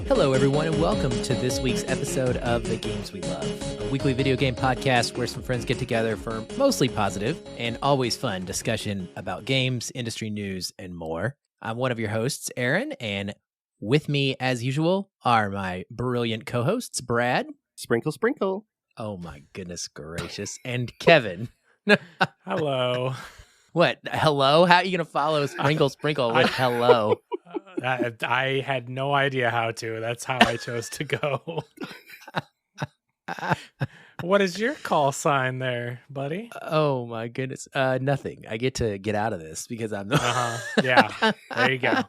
Hello, everyone, and welcome to this week's episode of The Games We Love, a weekly video game podcast where some friends get together for mostly positive and always fun discussion about games, industry news, and more. I'm one of your hosts, Aaron, and with me, as usual, are my brilliant co-hosts, Brad. Sprinkle, sprinkle. Oh, my goodness gracious. And Kevin. Hello. What? Hello? How are you going to follow Sprinkle, Sprinkle with hello? I had no idea how to. That's how I chose to go. What is your call sign there, buddy? Oh, my goodness. Nothing. I get to get out of this because I'm the... Yeah, there you go.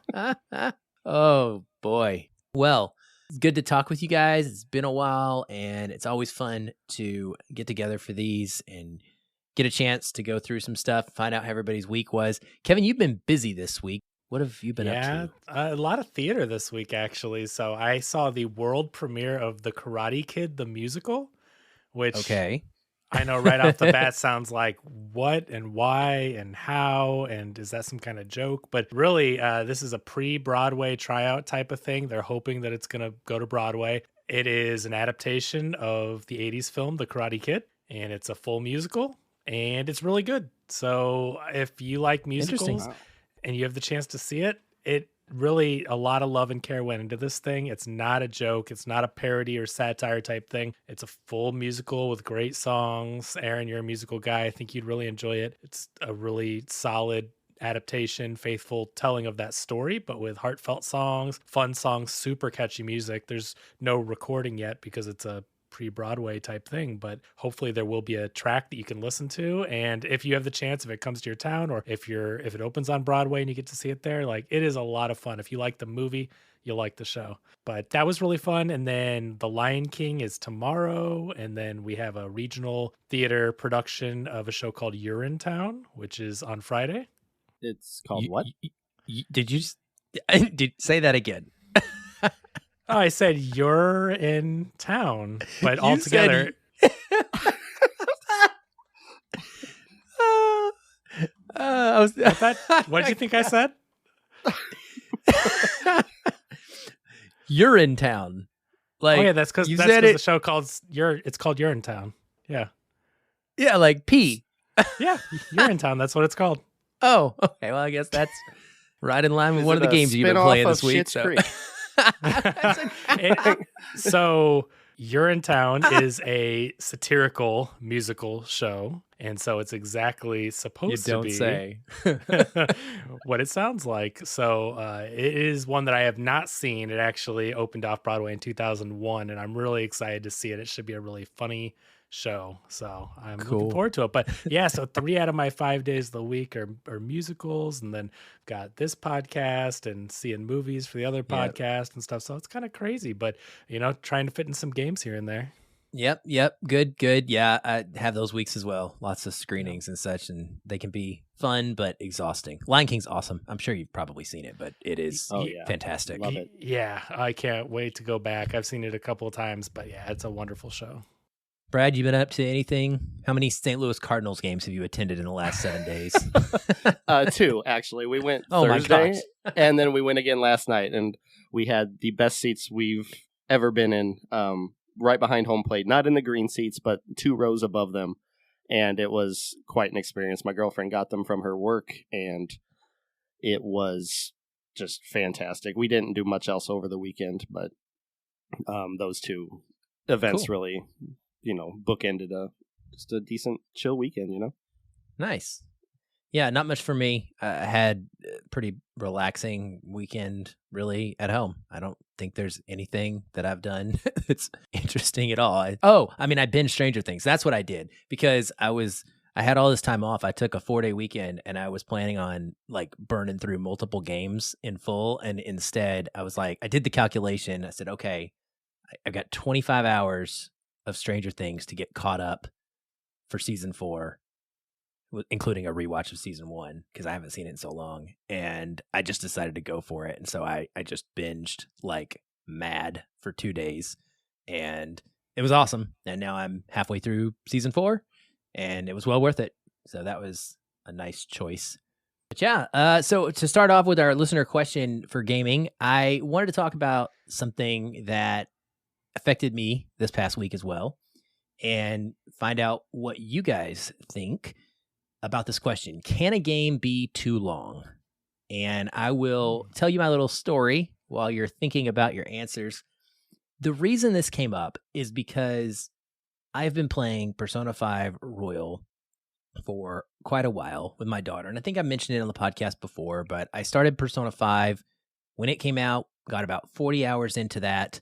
Oh, boy. Well, it's good to talk with you guys. It's been a while, and it's always fun to get together for these and get a chance to go through some stuff, find out how everybody's week was. Kevin, you've been busy this week. What have you been up to? A lot of theater this week, actually. So I saw the world premiere of The Karate Kid, the musical, which I know right off the bat sounds like what and why and how, and is that some kind of joke? But really, this is a pre-Broadway tryout type of thing. They're hoping that it's going to go to Broadway. It is an adaptation of the 80s film, The Karate Kid, and it's a full musical. And it's really good. So if you like musicals and you have the chance to see it, it really, a lot of love and care went into this thing. It's not a joke. It's not a parody or satire type thing. It's a full musical with great songs. Aaron, you're a musical guy. I think you'd really enjoy it. It's a really solid adaptation, faithful telling of that story, but with heartfelt songs, fun songs, super catchy music. There's no recording yet because it's a pre-Broadway type thing, but hopefully there will be a track that you can listen to. And if you have the chance, if it comes to your town, or if it opens on Broadway and you get to see it there, like, it is a lot of fun. If you like the movie, you'll like the show. But that was really fun. And then The Lion King is tomorrow, and then we have a regional theater production of a show called Urinetown, which is on Friday. It's called what? Did you say that again? Oh, I said you're in town, but all together. What did you think I said? You're in town. Like, oh yeah, that's because the show it's called You're in Town. Yeah. Yeah, like P. Yeah, You're in Town. That's what it's called. Oh, okay. Well, I guess that's right in line with one of the games you've been playing this week. So. So You're in Town is a satirical musical show, and so it's exactly supposed to be what it sounds like. So it is one that I have not seen. It actually opened off Broadway in 2001, and I'm really excited to see it. It should be a really funny show, so I'm looking forward to it. But yeah, so 3 out of my 5 days of the week are musicals, and then got this podcast and seeing movies for the other podcast and stuff. So it's kind of crazy, but trying to fit in some games here and there. Yep. Good. Yeah, I have those weeks as well. Lots of screenings and such, and they can be fun but exhausting. Lion King's awesome. I'm sure you've probably seen it, but it is fantastic. Love it. Yeah, I can't wait to go back. I've seen it a couple of times, but yeah, it's a wonderful show. Brad, you been up to anything? How many St. Louis Cardinals games have you attended in the last 7 days? 2, actually. We went Thursday, and then we went again last night, and we had the best seats we've ever been in, right behind home plate. Not in the green seats, but 2 rows above them, and it was quite an experience. My girlfriend got them from her work, and it was just fantastic. We didn't do much else over the weekend, but those 2 events really... bookended just a decent chill weekend, Nice. Yeah, not much for me. I had a pretty relaxing weekend, really, at home. I don't think there's anything that I've done that's interesting at all. I binged Stranger Things. That's what I did because I had all this time off. I took a 4-day weekend and I was planning on burning through multiple games in full. And instead I was I did the calculation. I said, okay, I've got 25 hours of Stranger Things to get caught up for season 4, including a rewatch of season 1 because I haven't seen it in so long, and I just decided to go for it. And so I just binged like mad for 2 days, and it was awesome. And now I'm halfway through season 4, and it was well worth it. So that was a nice choice. But yeah, so to start off with our listener question for gaming, I wanted to talk about something that affected me this past week as well and find out what you guys think about this question. Can a game be too long? And I will tell you my little story while you're thinking about your answers. The reason this came up is because I've been playing Persona 5 Royal for quite a while with my daughter. And I think I mentioned it on the podcast before, but I started Persona 5 when it came out, got about 40 hours into that,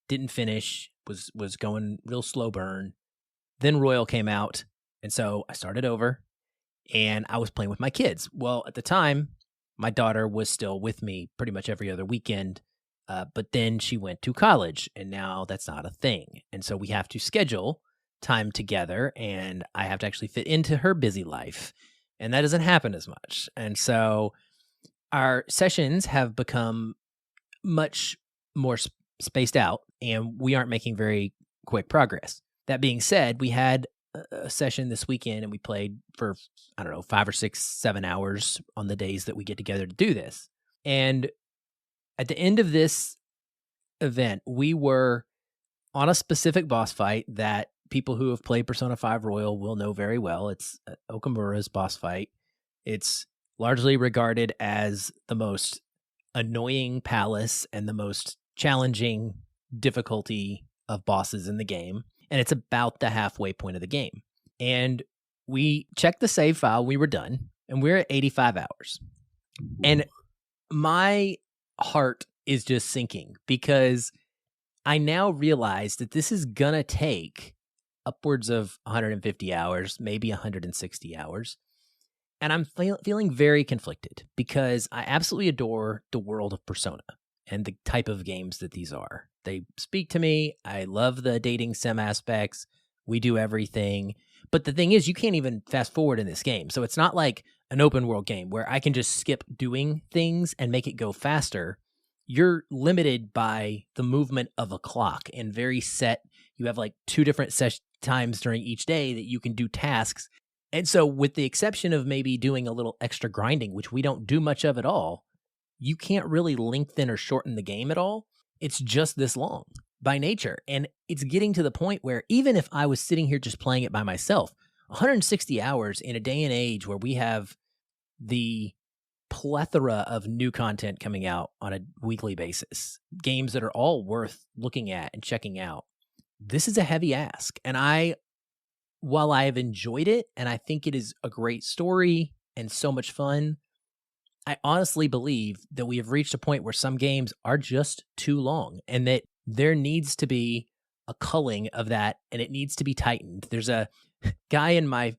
didn't finish, was going real slow burn. Then Royal came out, and so I started over, and I was playing with my kids. Well, at the time, my daughter was still with me pretty much every other weekend, but then she went to college, and now that's not a thing. And so we have to schedule time together, and I have to actually fit into her busy life, and that doesn't happen as much. And so our sessions have become much more spaced out, and we aren't making very quick progress. That being said, we had a session this weekend, and we played for, 5 or 6, 7 hours on the days that we get together to do this. And at the end of this event, we were on a specific boss fight that people who have played Persona 5 Royal will know very well. It's Okamura's boss fight. It's largely regarded as the most annoying palace and the most challenging difficulty of bosses in the game. And it's about the halfway point of the game. And we checked the save file. We were done, and we're at 85 hours. And my heart is just sinking because I now realize that this is going to take upwards of 150 hours, maybe 160 hours. And I'm feeling very conflicted because I absolutely adore the world of Persona and the type of games that these are. They speak to me. I love the dating sim aspects. We do everything. But the thing is, you can't even fast forward in this game. So it's not like an open world game where I can just skip doing things and make it go faster. You're limited by the movement of a clock and very set. You have like 2 different times during each day that you can do tasks. And so with the exception of maybe doing a little extra grinding, which we don't do much of at all, you can't really lengthen or shorten the game at all. It's just this long by nature. And it's getting to the point where even if I was sitting here just playing it by myself, 160 hours in a day and age where we have the plethora of new content coming out on a weekly basis, games that are all worth looking at and checking out, this is a heavy ask. And while I have enjoyed it and I think it is a great story and so much fun, I honestly believe that we have reached a point where some games are just too long and that there needs to be a culling of that and it needs to be tightened. There's a guy in my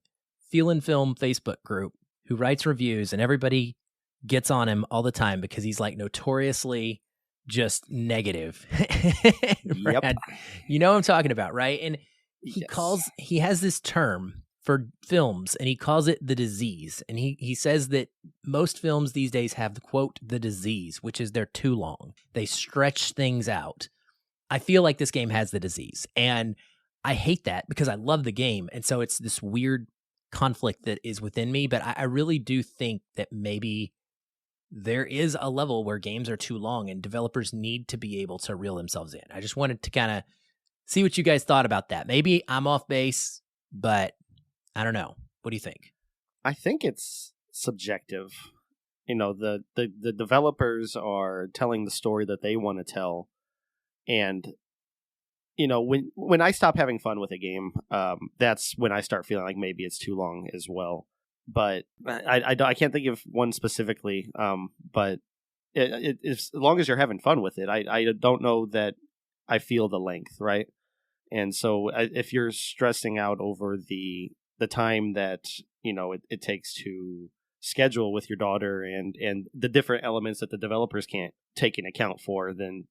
Feel and Film Facebook group who writes reviews and everybody gets on him all the time because he's like notoriously just negative. Yep. Brad, you know what I'm talking about, right? And he has this term for films and he calls it the disease. And he says that most films these days have the quote, the disease, which is they're too long. They stretch things out. I feel like this game has the disease and I hate that because I love the game. And so it's this weird conflict that is within me, but I really do think that maybe there is a level where games are too long and developers need to be able to reel themselves in. I just wanted to kind of see what you guys thought about that. Maybe I'm off base, but I don't know. What do you think? I think it's subjective. You know, the developers are telling the story that they want to tell. And, you know, when I stop having fun with a game, that's when I start feeling like maybe it's too long as well. But I can't think of one specifically. But as long as you're having fun with it, I don't know that I feel the length, right? And so if you're stressing out over the time that, you know, it takes to schedule with your daughter and the different elements that the developers can't take into account for, then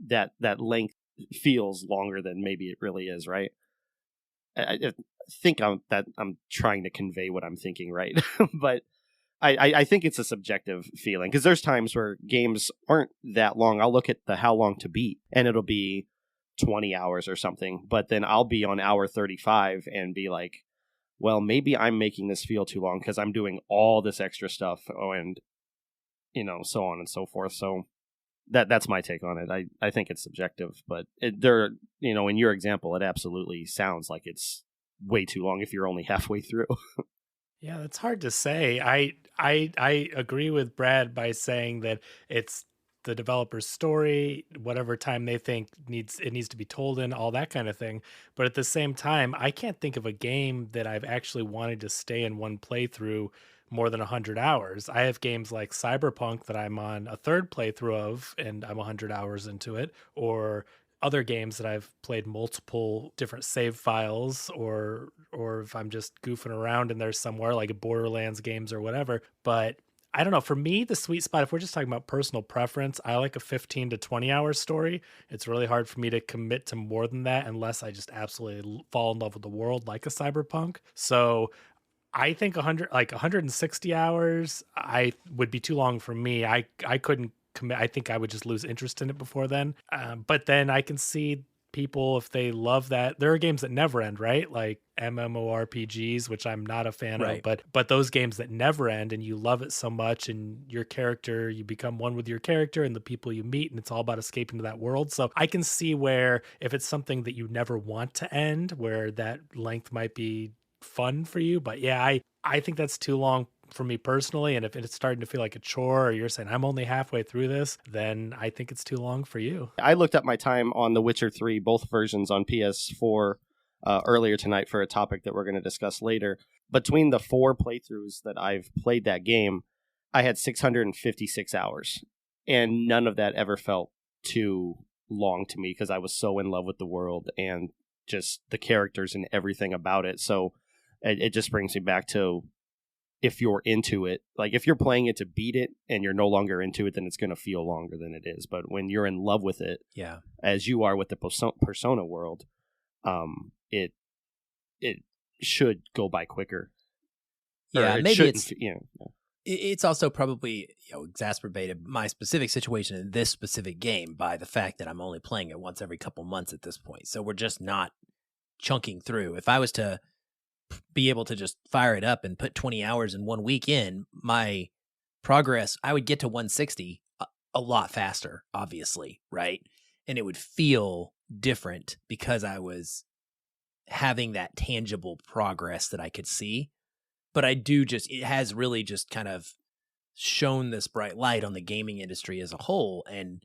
that length feels longer than maybe it really is, right? I think I'm trying to convey what I'm thinking, right? But I think it's a subjective feeling because there's times where games aren't that long. I'll look at the how long to beat and it'll be 20 hours or something, but then I'll be on hour 35 and be like, well, maybe I'm making this feel too long because I'm doing all this extra stuff and, you know, so on and so forth. So that's my take on it. I think it's subjective, but in your example, it absolutely sounds like it's way too long if you're only halfway through. Yeah, that's hard to say. I agree with Brad by saying that it's the developer's story, whatever time they think needs to be told in, all that kind of thing. But at the same time, I can't think of a game that I've actually wanted to stay in one playthrough more than 100 hours. I have games like Cyberpunk that I'm on a third playthrough of and I'm 100 hours into it, or other games that I've played multiple different save files, or if I'm just goofing around in there somewhere like Borderlands games or whatever. But I don't know. For me, the sweet spot, if we're just talking about personal preference, I like a 15 to 20 hour story. It's really hard for me to commit to more than that unless I just absolutely fall in love with the world like a Cyberpunk. So I think 160 hours, I would be too long for me. I couldn't commit. I think I would just lose interest in it before then. But then I can see people, if they love that, there are games that never end, right? Like MMORPGs, which I'm not a fan of, but those games that never end and you love it so much, and your character, you become one with your character and the people you meet, and it's all about escaping to that world. So I can see where if it's something that you never want to end, where that length might be fun for you. But yeah, I think that's too long for me personally. And if it's starting to feel like a chore, or you're saying I'm only halfway through this, then I think it's too long for you. I looked up my time on The Witcher 3, both versions on PS4 earlier tonight for a topic that we're going to discuss later. Between the 4 playthroughs that I've played that game, I had 656 hours. And none of that ever felt too long to me because I was so in love with the world and just the characters and everything about it. So it just brings me back to, if you're into it, like if you're playing it to beat it and you're no longer into it, then it's going to feel longer than it is. But when you're in love with it, as you are with the Persona world, it should go by quicker. Yeah, maybe it's also probably exacerbated my specific situation in this specific game by the fact that I'm only playing it once every couple months at this point. So we're just not chunking through. If I was to be able to just fire it up and put 20 hours in 1 week in, my progress, I would get to 160 a lot faster, obviously, right? And it would feel different because I was having that tangible progress that I could see. But it has really just kind of shown this bright light on the gaming industry as a whole. And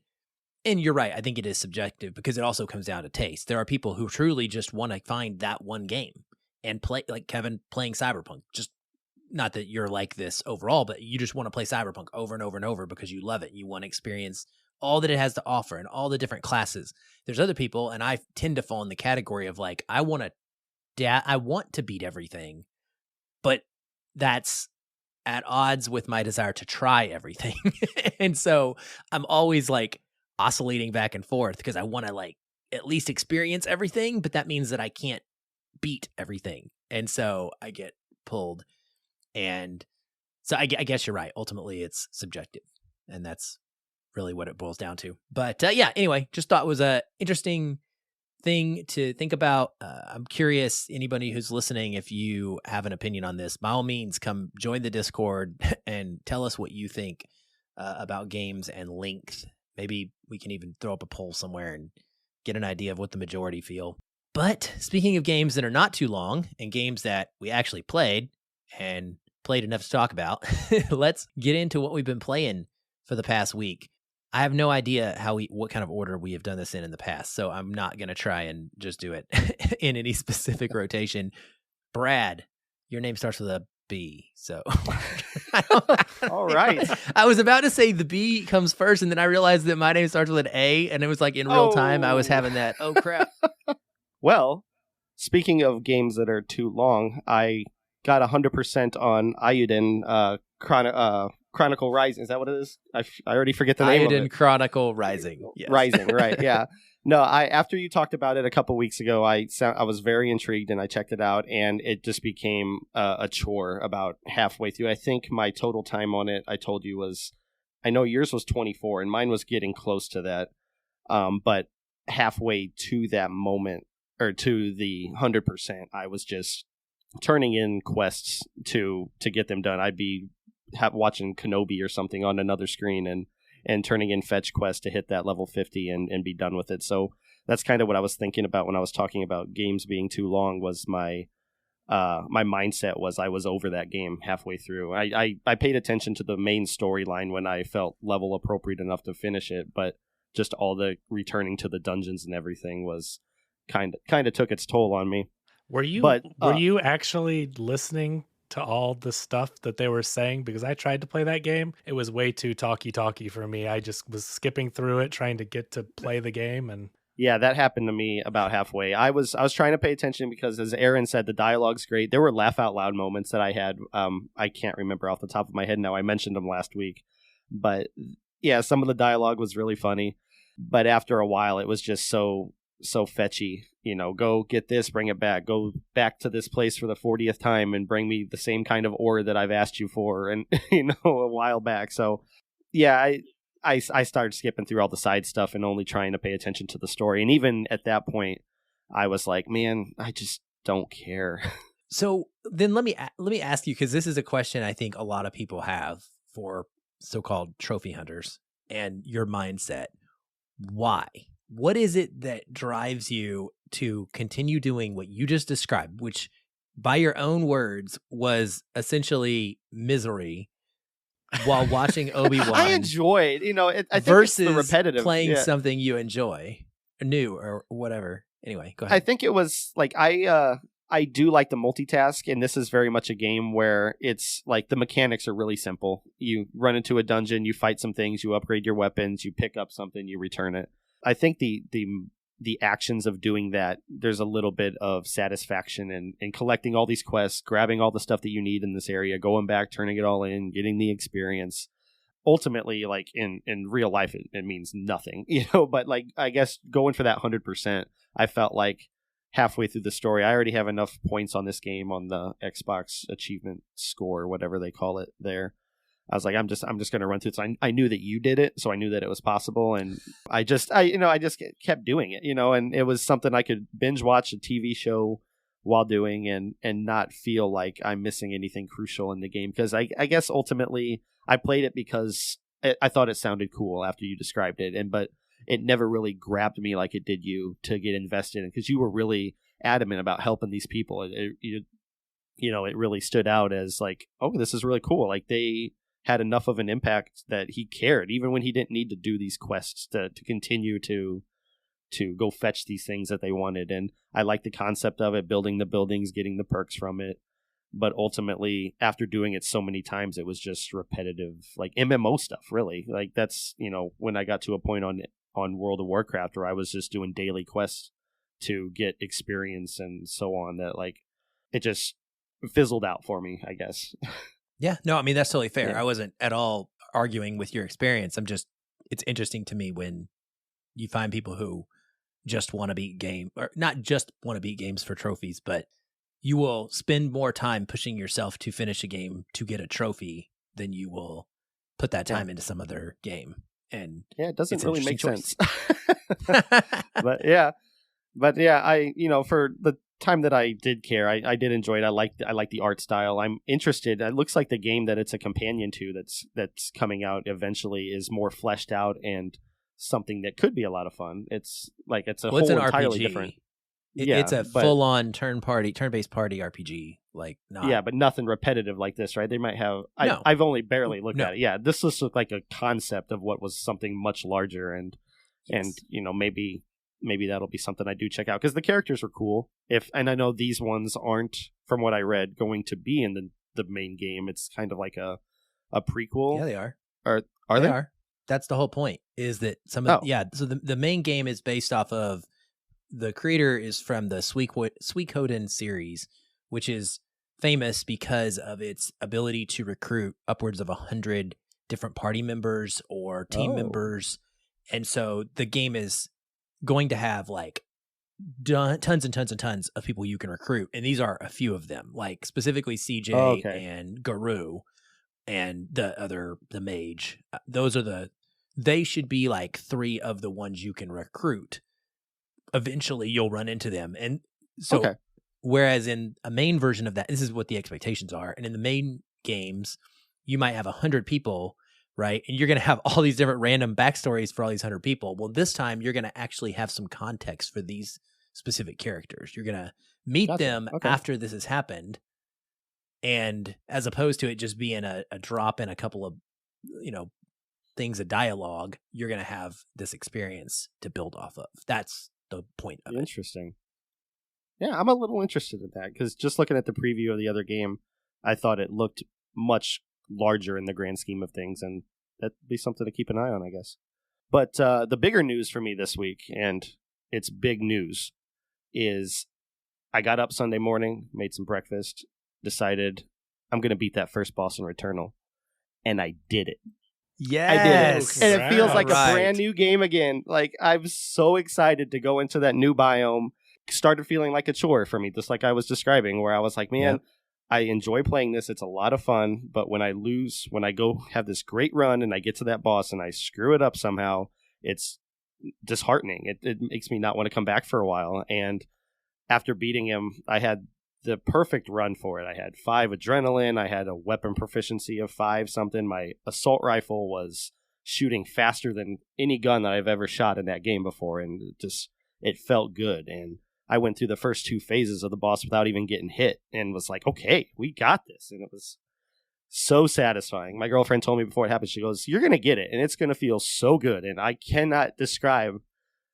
you're right, I think it is subjective because it also comes down to taste. There are people who truly just want to find that one game and play, like Kevin playing Cyberpunk. Just not that you're like this overall, but you just want to play Cyberpunk over and over and over because you love it. You want to experience all that it has to offer and all the different classes. There's other people, and I tend to fall in the category of like, I want to beat everything, but that's at odds with my desire to try everything. And so I'm always like oscillating back and forth because I want to like at least experience everything, but that means that I can't beat everything. And so I get pulled. And so I guess you're right. Ultimately, it's subjective. And that's really what it boils down to. But anyway, just thought it was a interesting thing to think about. I'm curious, anybody who's listening, if you have an opinion on this, by all means, come join the Discord and tell us what you think about games and length. Maybe we can even throw up a poll somewhere and get an idea of what the majority feel. But speaking of games that are not too long and games that we actually played and played enough to talk about, let's get into what we've been playing for the past week. I have no idea what kind of order we have done this in the past, so I'm not going to try and just do it in any specific rotation. Brad, your name starts with a B, so. All right. I was about to say the B comes first, and then I realized that my name starts with an A, and it was like in real time I was having that, oh crap. Well, speaking of games that are too long, I got 100% on Ayuden Chronicle Rising. Is that what it is? I already forget the name of it. Ayuden Chronicle Rising. Yes. Rising, right, yeah. No, after you talked about it a couple weeks ago, I was very intrigued and I checked it out, and it just became a chore about halfway through. I think my total time on it, I told you, was, I know yours was 24 and mine was getting close to that, but halfway to that moment, or to the 100%, I was just turning in quests to get them done. I'd be watching Kenobi or something on another screen, and and turning in fetch quests to hit that level 50 and be done with it. So that's kind of what I was thinking about when I was talking about games being too long. Was my mindset was I was over that game halfway through. I paid attention to the main storyline when I felt level appropriate enough to finish it, but just all the returning to the dungeons and everything was kind of took its toll on me. Were you actually listening to all the stuff that they were saying? Because I tried to play that game. It was way too talky for me. I just was skipping through it, trying to get to play the game. And yeah, that happened to me about halfway. I was trying to pay attention because, as Aaron said, the dialogue's great. There were laugh out loud moments that I had. I can't remember off the top of my head now. I mentioned them last week. But yeah, some of the dialogue was really funny. But after a while, it was just so fetchy. Go get this, bring it back. Go back to this place for the 40th time and bring me the same kind of ore that I've asked you for, and a while back. So yeah, I started skipping through all the side stuff and only trying to pay attention to the story. And even at that point, I was like, man, I just don't care. So then let me ask you, because this is a question I think a lot of people have for so-called trophy hunters and your mindset. Why? What is it that drives you to continue doing what you just described, which by your own words was essentially misery, while watching Obi-Wan? I enjoyed, I think versus it's the repetitive playing something you enjoy, new or whatever. Anyway, go ahead. I think it was like I do like the multitask, and this is very much a game where it's like the mechanics are really simple. You run into a dungeon, you fight some things, you upgrade your weapons, you pick up something, you return it. I think the actions of doing that, there's a little bit of satisfaction in collecting all these quests, grabbing all the stuff that you need in this area, going back, turning it all in, getting the experience. Ultimately, like in real life, it means nothing, but like, I guess going for that 100%, I felt like halfway through the story, I already have enough points on this game on the Xbox achievement score, whatever they call it there. I was like, I'm just going to run through it. So I knew that you did it, so I knew that it was possible, and I just kept doing it, and it was something I could binge watch a TV show while doing and not feel like I'm missing anything crucial in the game. Because I guess ultimately I played it because I thought it sounded cool after you described it, but it never really grabbed me like it did you to get invested in, because you were really adamant about helping these people. It really stood out as like, oh, this is really cool. Like they had enough of an impact that he cared, even when he didn't need to do these quests to continue to go fetch these things that they wanted. And I like the concept of it, building the buildings, getting the perks from it. But ultimately, after doing it so many times, it was just repetitive, like MMO stuff, really. Like that's, when I got to a point on World of Warcraft where I was just doing daily quests to get experience and so on, that like it just fizzled out for me, I guess. Yeah, no, I mean, that's totally fair. Yeah. I wasn't at all arguing with your experience. It's interesting to me when you find people who just want to beat game, or not just want to beat games for trophies, but you will spend more time pushing yourself to finish a game to get a trophy than you will put that time into some other game. And yeah, it doesn't really make sense. But yeah, I, for the time that I did care, I did enjoy it. I like the art style. I'm interested. It looks like the game that it's a companion to that's coming out eventually is more fleshed out and something that could be a lot of fun. It's a whole entirely RPG. Different. It's a full-on turn-based party RPG. But nothing repetitive like this, right? They might have. I've only barely looked at it. Yeah, this just looked like a concept of what was something much larger, and maybe that'll be something I do check out, because the characters are cool. And I know these ones aren't, from what I read, going to be in the main game. It's kind of like a prequel. Yeah, they are. Are they? Are. That's the whole point. Is that So the main game is based off of, the creator is from the Suikoden series, which is famous because of its ability to recruit upwards of 100 different party members or team members, and so the game is going to have like tons and tons and tons of people you can recruit, and these are a few of them, like specifically CJ and Garou and the mage. They should be like 3 of the ones you can recruit. Eventually you'll run into them, and so whereas in a main version of that, this is what the expectations are, and in the main games you might have 100 people, right? And you're going to have all these different random backstories for all these 100 people. Well, this time you're going to actually have some context for these specific characters. You're going to meet them after this has happened. And as opposed to it just being a drop in a couple of, things of dialogue, you're going to have this experience to build off of. That's the point of it. Interesting. Yeah, I'm a little interested in that because just looking at the preview of the other game, I thought it looked much larger in the grand scheme of things, and that'd be something to keep an eye on, I guess. But the bigger news for me this week, and it's big news, is I got up Sunday morning, made some breakfast, decided I'm going to beat that first boss in Returnal, and I did it. Yes. I did it. And it feels like a brand new game again. Like, I'm so excited to go into that new biome. Started feeling like a chore for me, just like I was describing, where I was like, man, I enjoy playing this. It's a lot of fun. But when I lose, when I go have this great run and I get to that boss and I screw it up somehow, it's disheartening. It makes me not want to come back for a while. And after beating him, I had the perfect run for it. I had 5 adrenaline. I had a weapon proficiency of 5 something. My assault rifle was shooting faster than any gun that I've ever shot in that game before. And it felt good. And I went through the first 2 phases of the boss without even getting hit and was like, okay, we got this. And it was so satisfying. My girlfriend told me before it happened, she goes, you're going to get it and it's going to feel so good. And I cannot describe,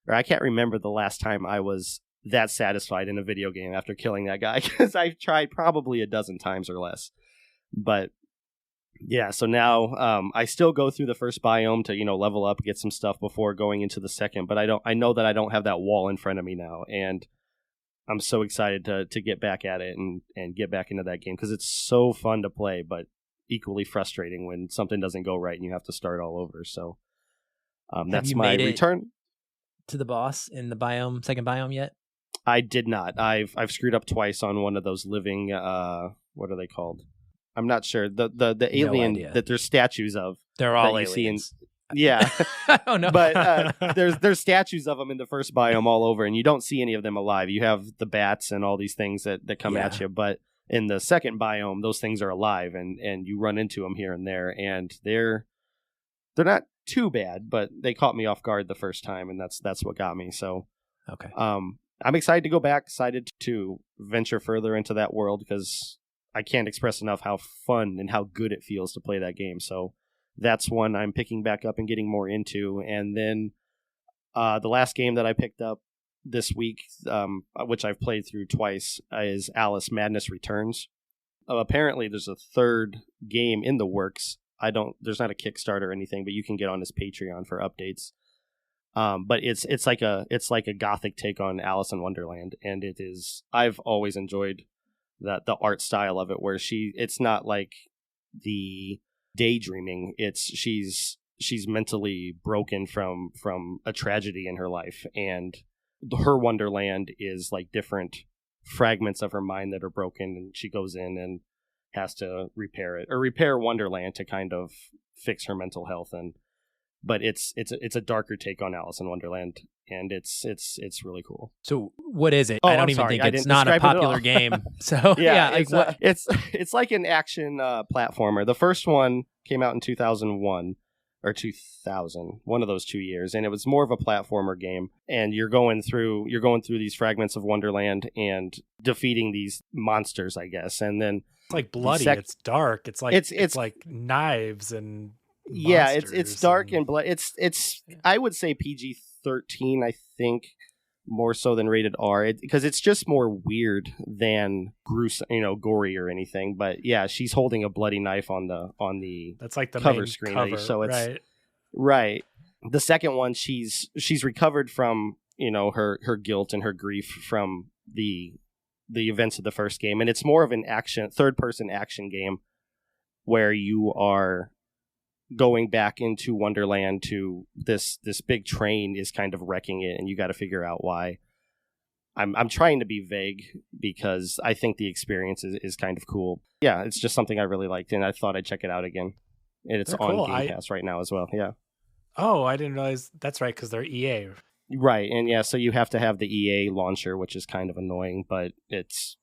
or I can't remember the last time I was that satisfied in a video game after killing that guy, because I've tried probably a dozen times or less. But yeah, so now I still go through the first biome to, level up, get some stuff before going into the second, but I know that I don't have that wall in front of me now, and I'm so excited to get back at it and get back into that game because it's so fun to play, but equally frustrating when something doesn't go right and you have to start all over. So that's my return to the boss in the second biome yet? I did not. I've screwed up twice on one of those living. What are they called? I'm not sure. The alien that there's statues of. They're all aliens. Yeah. I don't know. But there's statues of them in the first biome all over, and you don't see any of them alive. You have the bats and all these things that come at you. But in the second biome, those things are alive, and you run into them here and there, and they're not too bad, but they caught me off guard the first time, and that's what got me. So okay. I'm excited to go back, excited to venture further into that world because I can't express enough how fun and how good it feels to play that game. So that's one I'm picking back up and getting more into. And then the last game that I picked up this week, which I've played through twice, is Alice Madness Returns. Apparently there's a third game in the works. There's not a Kickstarter or anything, but you can get on his Patreon for updates. But it's like a gothic take on Alice in Wonderland, and it is. I've always enjoyed the art style of it, where it's not like the daydreaming. She's mentally broken from a tragedy in her life, and her Wonderland is like different fragments of her mind that are broken, and she goes in and has to repair it or repair Wonderland to kind of fix her mental health. But it's a darker take on Alice in Wonderland, and it's really cool. So what is it? Oh, I don't even think it's not a popular game. So it's like an action platformer. The first one came out in 2001 or 2000, one of those 2 years, and it was more of a platformer game. And you're going through these fragments of Wonderland and defeating these monsters, I guess. And then it's like bloody. It's dark. It's like it's like knives and. Yeah, it's dark and blood. It's I would say PG-13, I think, more so than rated R, because it's just more weird than gruesome, gory or anything. But yeah, she's holding a bloody knife on the that's like the cover main screen, cover, so it's right. The second one, she's recovered from her guilt and her grief from the events of the first game, and it's more of an third-person action game where you are going back into Wonderland to this big train is kind of wrecking it, and you got to figure out why. I'm trying to be vague because I think the experience is kind of cool. Yeah, it's just something I really liked, and I thought I'd check it out again. And it's on Game Pass right now as well. Yeah. Oh, I didn't realize that's right, because they're EA. Right, and yeah, so you have to have the EA launcher, which is kind of annoying, but if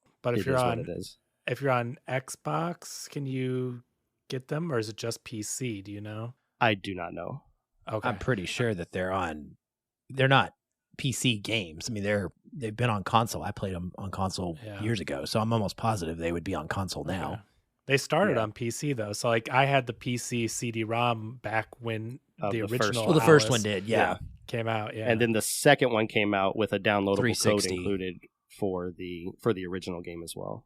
you're on Xbox, can you get them, or is it just PC? Do you know? I do not know. Okay. I'm pretty sure that they're not PC games. I mean, they've been on console. I played them on console years ago, so I'm almost positive they would be on console now. They started on PC though, so like I had the PC CD-ROM back when the original. The first one did, came out, and then the second one came out with a downloadable code included for the original game as well.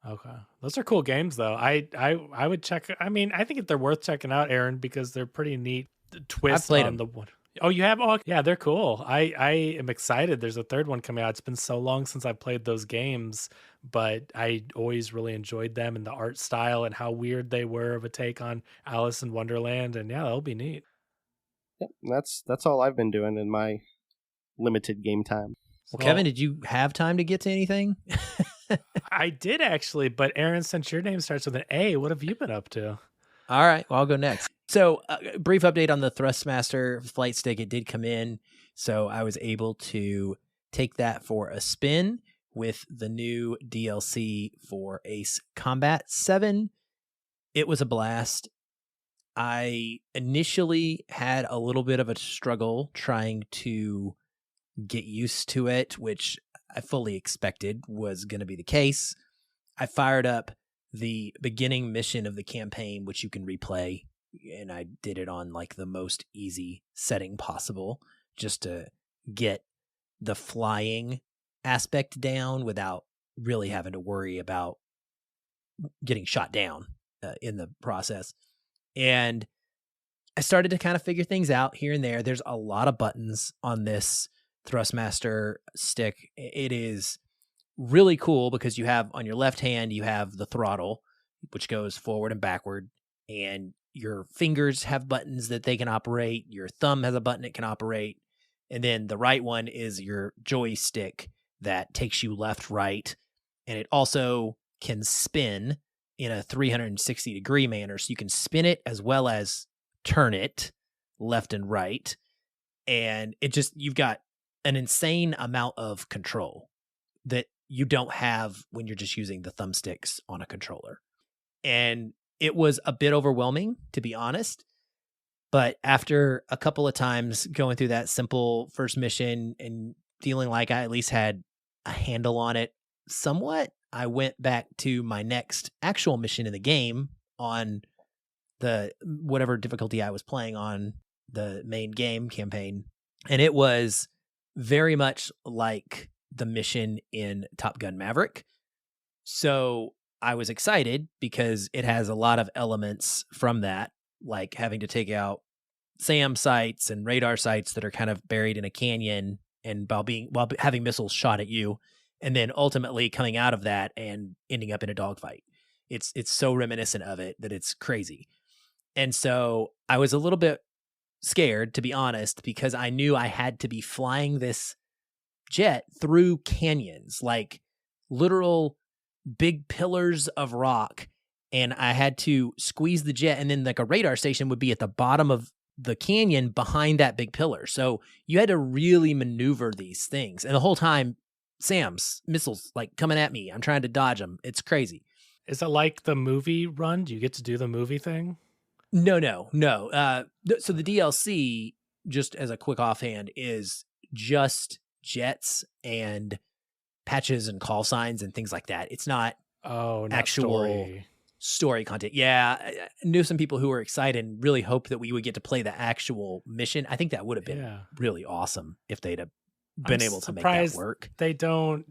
Okay, those are cool games though. I would check. I mean, I think they're worth checking out, Aaron, because they're pretty neat twists on the one. Oh, you have? Oh, yeah, they're cool. I am excited. There's a third one coming out. It's been so long since I played those games, but I always really enjoyed them and the art style and how weird they were of a take on Alice in Wonderland. And yeah, that'll be neat. Yep, that's all I've been doing in my limited game time. Well, Kevin, did you have time to get to anything? I did actually, but Aaron, since your name starts with an A, what have you been up to? All right, well, I'll go next. So, brief update on the Thrustmaster flight stick. It did come in, so I was able to take that for a spin with the new DLC for Ace Combat 7. It was a blast. I initially had a little bit of a struggle trying to get used to it, which I fully expected was going to be the case. I fired up the beginning mission of the campaign, which you can replay, and I did it on like the most easy setting possible just to get the flying aspect down without really having to worry about getting shot down in the process. And I started to kind of figure things out here and there. There's a lot of buttons on this Thrustmaster stick. It is really cool because you have on your left hand, you have the throttle, which goes forward and backward, and your fingers have buttons that they can operate. Your thumb has a button it can operate. And then the right one is your joystick that takes you left, right. And it also can spin in a 360-degree manner. So you can spin it as well as turn it left and right. And you've got an insane amount of control that you don't have when you're just using the thumbsticks on a controller. And it was a bit overwhelming, to be honest. But after a couple of times going through that simple first mission and feeling like I at least had a handle on it somewhat, I went back to my next actual mission in the game on the whatever difficulty I was playing on the main game campaign. And it was very much like the mission in Top Gun Maverick. So I was excited because it has a lot of elements from that, like having to take out SAM sites and radar sites that are kind of buried in a canyon, and while having missiles shot at you, and then ultimately coming out of that and ending up in a dogfight. It's so reminiscent of it that it's crazy. And so I was a little bit scared, to be honest, because I knew I had to be flying this jet through canyons, like literal big pillars of rock, and I had to squeeze the jet, and then like a radar station would be at the bottom of the canyon behind that big pillar. So you had to really maneuver these things, and the whole time SAM's missiles like coming at me, I'm trying to dodge them. It's crazy. Is it like the movie run? Do you get to do the movie thing? No. So the DLC, just as a quick offhand, is just jets and patches and call signs and things like that. It's not actual story content. Yeah, I knew some people who were excited and really hoped that we would get to play the actual mission. I think that would have been really awesome if they'd have been able to make that work. They don't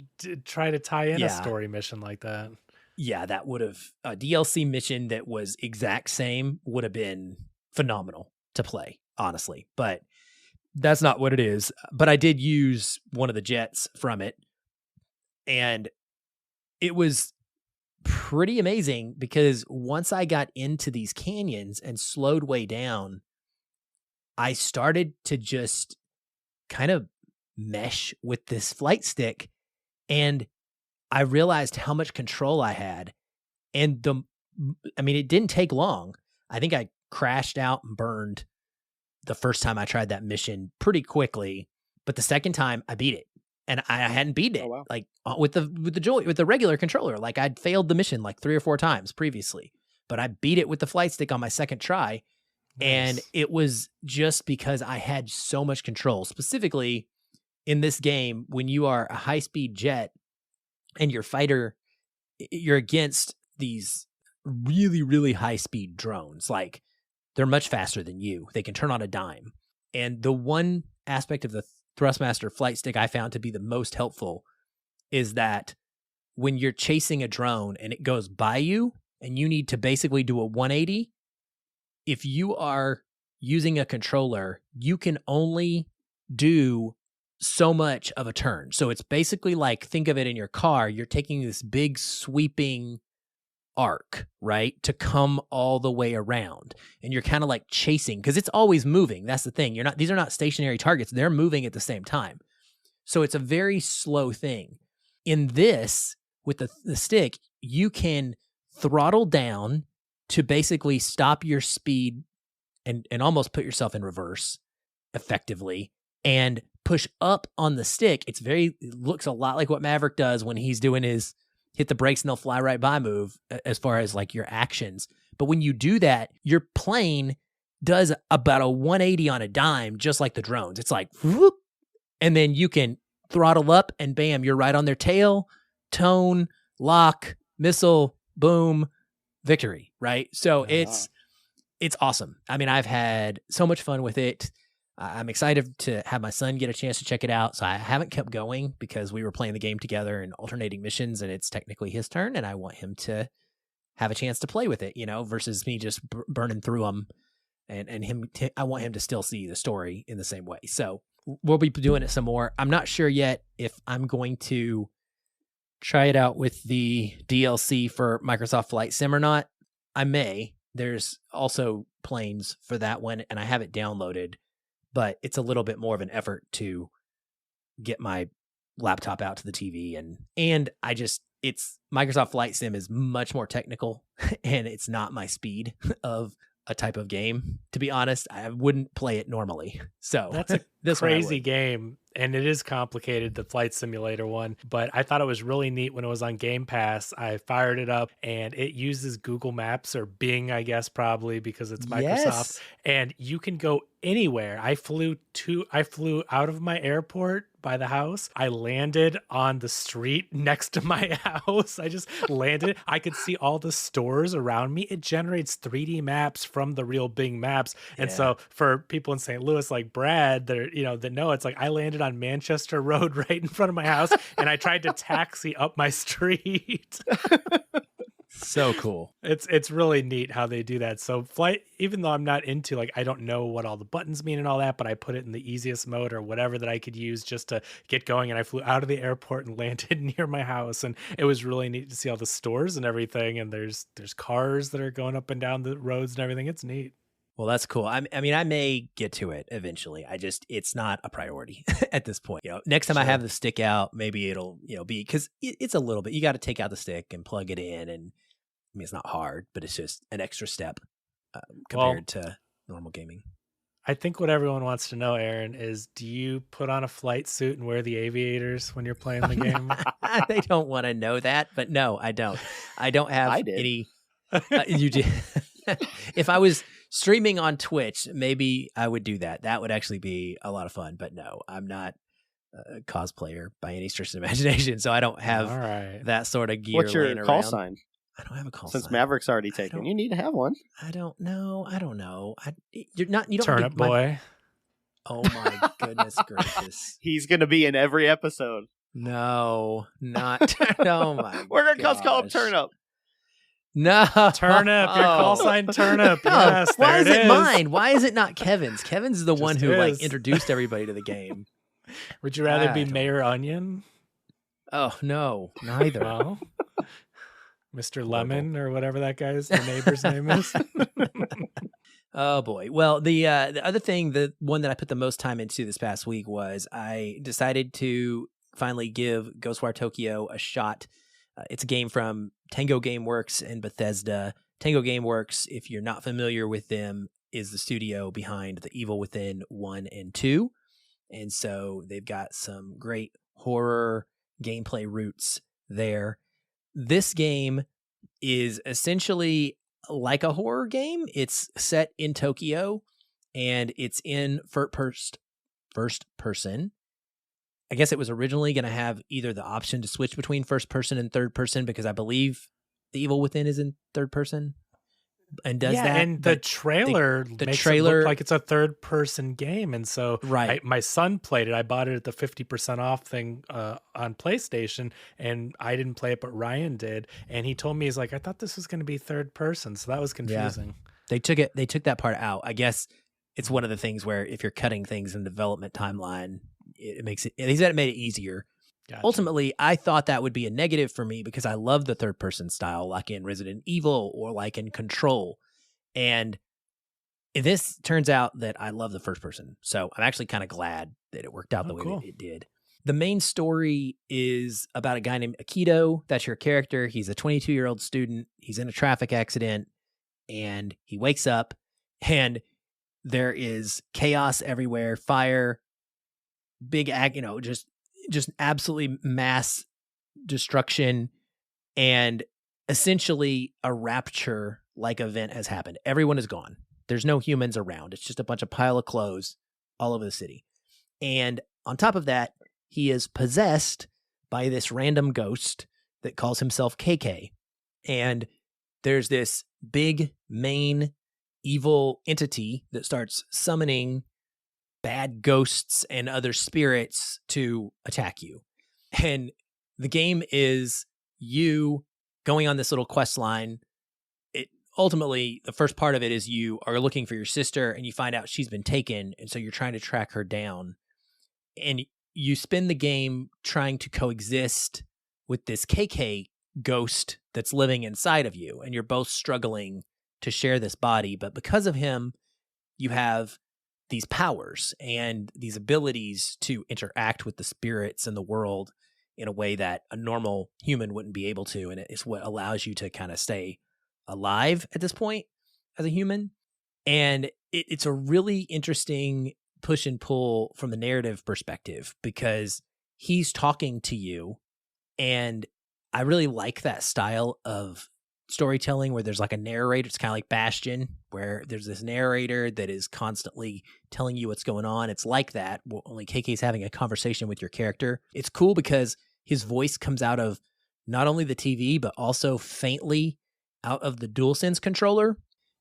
try to tie in a story mission like that. Yeah, that would have a DLC mission that was exact same would have been phenomenal to play, honestly. But that's not what it is. But I did use one of the jets from it, and it was pretty amazing because once I got into these canyons and slowed way down, I started to just kind of mesh with this flight stick, and I realized how much control I had. And it didn't take long. I think I crashed out and burned the first time I tried that mission pretty quickly, but the second time I beat it. And I hadn't beaten it like with the regular controller. Like I'd failed the mission like 3 or 4 times previously, but I beat it with the flight stick on my second try. Nice. And it was just because I had so much control. Specifically in this game, when you are a high-speed jet and your fighter, you're against these really, really high-speed drones. Like, they're much faster than you. They can turn on a dime. And the one aspect of the Thrustmaster flight stick I found to be the most helpful is that when you're chasing a drone and it goes by you and you need to basically do a 180, if you are using a controller, you can only do so much of a turn. So it's basically like, think of it in your car, you're taking this big sweeping arc, right, to come all the way around. And you're kind of like chasing, because it's always moving. That's the thing. These are not stationary targets. They're moving at the same time. So it's a very slow thing. In this, with the stick, you can throttle down to basically stop your speed and almost put yourself in reverse effectively, and push up on the stick. It looks a lot like what Maverick does when he's doing his hit the brakes and they'll fly right by move as far as like your actions. But when you do that, your plane does about a 180 on a dime, just like the drones. It's like, whoop, and then you can throttle up and bam, you're right on their tail, tone, lock, missile, boom, victory, right? So it's awesome. I mean, I've had so much fun with it. I'm excited to have my son get a chance to check it out. So I haven't kept going because we were playing the game together and alternating missions, and it's technically his turn, and I want him to have a chance to play with it, versus me just burning through them, and him. I want him to still see the story in the same way. So we'll be doing it some more. I'm not sure yet if I'm going to try it out with the DLC for Microsoft Flight Sim or not. I may. There's also planes for that one, and I have it downloaded, but it's a little bit more of an effort to get my laptop out to the TV. And it's Microsoft Flight Sim is much more technical, and it's not my speed of a type of game. To be honest, I wouldn't play it normally. So that's a crazy game, and it is complicated, the flight simulator one, but I thought it was really neat when it was on Game Pass. I fired it up, and it uses Google Maps, or Bing, I guess, probably because it's Microsoft. Yes. And you can go anywhere. I flew out of my airport by the house. I landed on the street next to my house. I just landed. I could see all the stores around me. It generates 3D maps from the real Bing Maps. And so for people in St. Louis like Brad that know, it's like I landed on Manchester Road right in front of my house, and I tried to taxi up my street. So cool. It's really neat how they do that. So flight, even though I'm not into, like, I don't know what all the buttons mean and all that, but I put it in the easiest mode or whatever that I could use just to get going. And I flew out of the airport and landed near my house. And it was really neat to see all the stores and everything. And there's cars that are going up and down the roads and everything. It's neat. Well, that's cool. I mean, I may get to it eventually. It's not a priority at this point. Next time I have the stick out, maybe it'll, be, because it's a little bit, you got to take out the stick and plug it in. And I mean, it's not hard, but it's just an extra step compared to normal gaming. I think what everyone wants to know, Aaron, is do you put on a flight suit and wear the aviators when you're playing the game? They don't want to know that, but no, I don't. I don't have any. You did. If I was streaming on Twitch, maybe I would do that. That would actually be a lot of fun. But no, I'm not a cosplayer by any stretch of the imagination, so I don't have that sort of gear. What's your call sign? I don't have a call sign. Since Maverick's already taken, you need to have one. I don't know. You're not. You don't. Turnip boy. Oh my goodness gracious! He's gonna be in every episode. No, not. Oh my. We're gonna call him Turnip. No, Turnip. Your call sign Turnip. No. Yes. Why is it is mine? Why is it not Kevin's? Kevin's is the one who is. introduced everybody to the game. Would you rather be Mayor Onion? Oh no, neither. Well, Mr. Lemon or whatever that guy's the neighbor's name is. Oh boy. Well, the other thing, the one that I put the most time into this past week was I decided to finally give Ghostwire Tokyo a shot. It's a game from Tango Gameworks and Bethesda. Tango Gameworks, if you're not familiar with them, is the studio behind The Evil Within 1 and 2. And so they've got some great horror gameplay roots there. This game is essentially like a horror game. It's set in Tokyo, and it's in first person. I guess it was originally going to have either the option to switch between first person and third person, because I believe The Evil Within is in third person and does that. And the trailer makes it look like it's a third person game. And so my son played it. I bought it at the 50% off thing on PlayStation, and I didn't play it, but Ryan did. And he told me, he's like, I thought this was going to be third person. So that was confusing. Yeah. They took that part out. I guess it's one of the things where if you're cutting things in the development timeline, it makes it, he said it made it easier. Gotcha. Ultimately, I thought that would be a negative for me because I love the third person style, like in Resident Evil or like in Control. And this turns out that I love the first person. So I'm actually kind of glad that it worked out the way that it did. The main story is about a guy named Akito. That's your character. He's a 22-year-old student. He's in a traffic accident, and he wakes up, and there is chaos everywhere, fire, big, just absolutely mass destruction, and essentially a rapture-like event has happened. Everyone is gone. There's no humans around. It's just a bunch of pile of clothes all over the city. And on top of that, he is possessed by this random ghost that calls himself KK. And there's this big main evil entity that starts summoning bad ghosts and other spirits to attack you. And the game is you going on this little quest line. Ultimately, the first part of it is you are looking for your sister, and you find out she's been taken, and so you're trying to track her down. And you spend the game trying to coexist with this KK ghost that's living inside of you, and you're both struggling to share this body. But because of him, you have these powers and these abilities to interact with the spirits in the world in a way that a normal human wouldn't be able to. And it's what allows you to kind of stay alive at this point as a human. And it's a really interesting push and pull from the narrative perspective, because he's talking to you, and I really like that style of storytelling where there's like a narrator. It's kind of like Bastion, where there's this narrator that is constantly telling you what's going on. It's like that, only KK's having a conversation with your character. It's cool because his voice comes out of not only the TV, but also faintly out of the DualSense controller.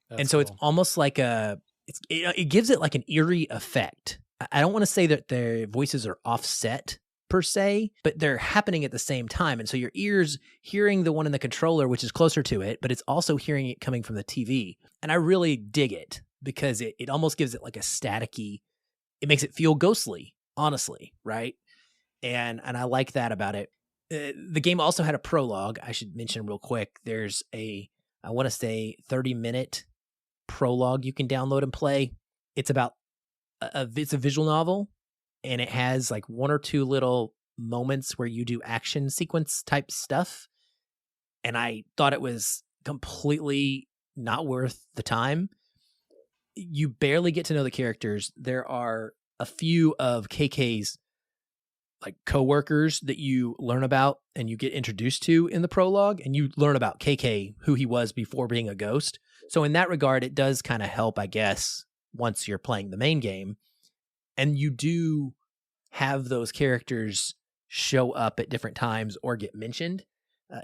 That's and so cool. It's almost like it gives it like an eerie effect. I don't want to say that their voices are offset per se, but they're happening at the same time. And so your ears hearing the one in the controller, which is closer to it, but it's also hearing it coming from the TV. And I really dig it because it almost gives it like a staticky, it makes it feel ghostly, honestly, right? And I like that about it. The game also had a prologue. I should mention real quick. There's I want to say 30-minute prologue you can download and play. It's about it's a visual novel, and it has like one or two little moments where you do action sequence type stuff. And I thought it was completely not worth the time. You barely get to know the characters. There are a few of KK's like coworkers that you learn about and you get introduced to in the prologue, and you learn about KK, who he was before being a ghost. So in that regard, it does kind of help, I guess, once you're playing the main game. And you do have those characters show up at different times or get mentioned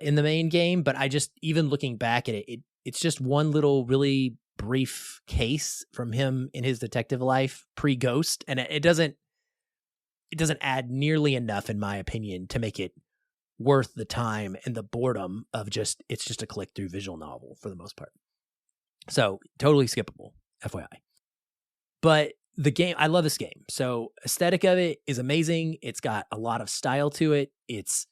in the main game. But I just, even looking back at it, it's just one little really brief case from him in his detective life pre-Ghost. And it doesn't add nearly enough, in my opinion, to make it worth the time and the boredom of it's just a click through visual novel for the most part. So totally skippable, FYI. But the game, I love this game. So aesthetic of it is amazing. It's got a lot of style to it. It's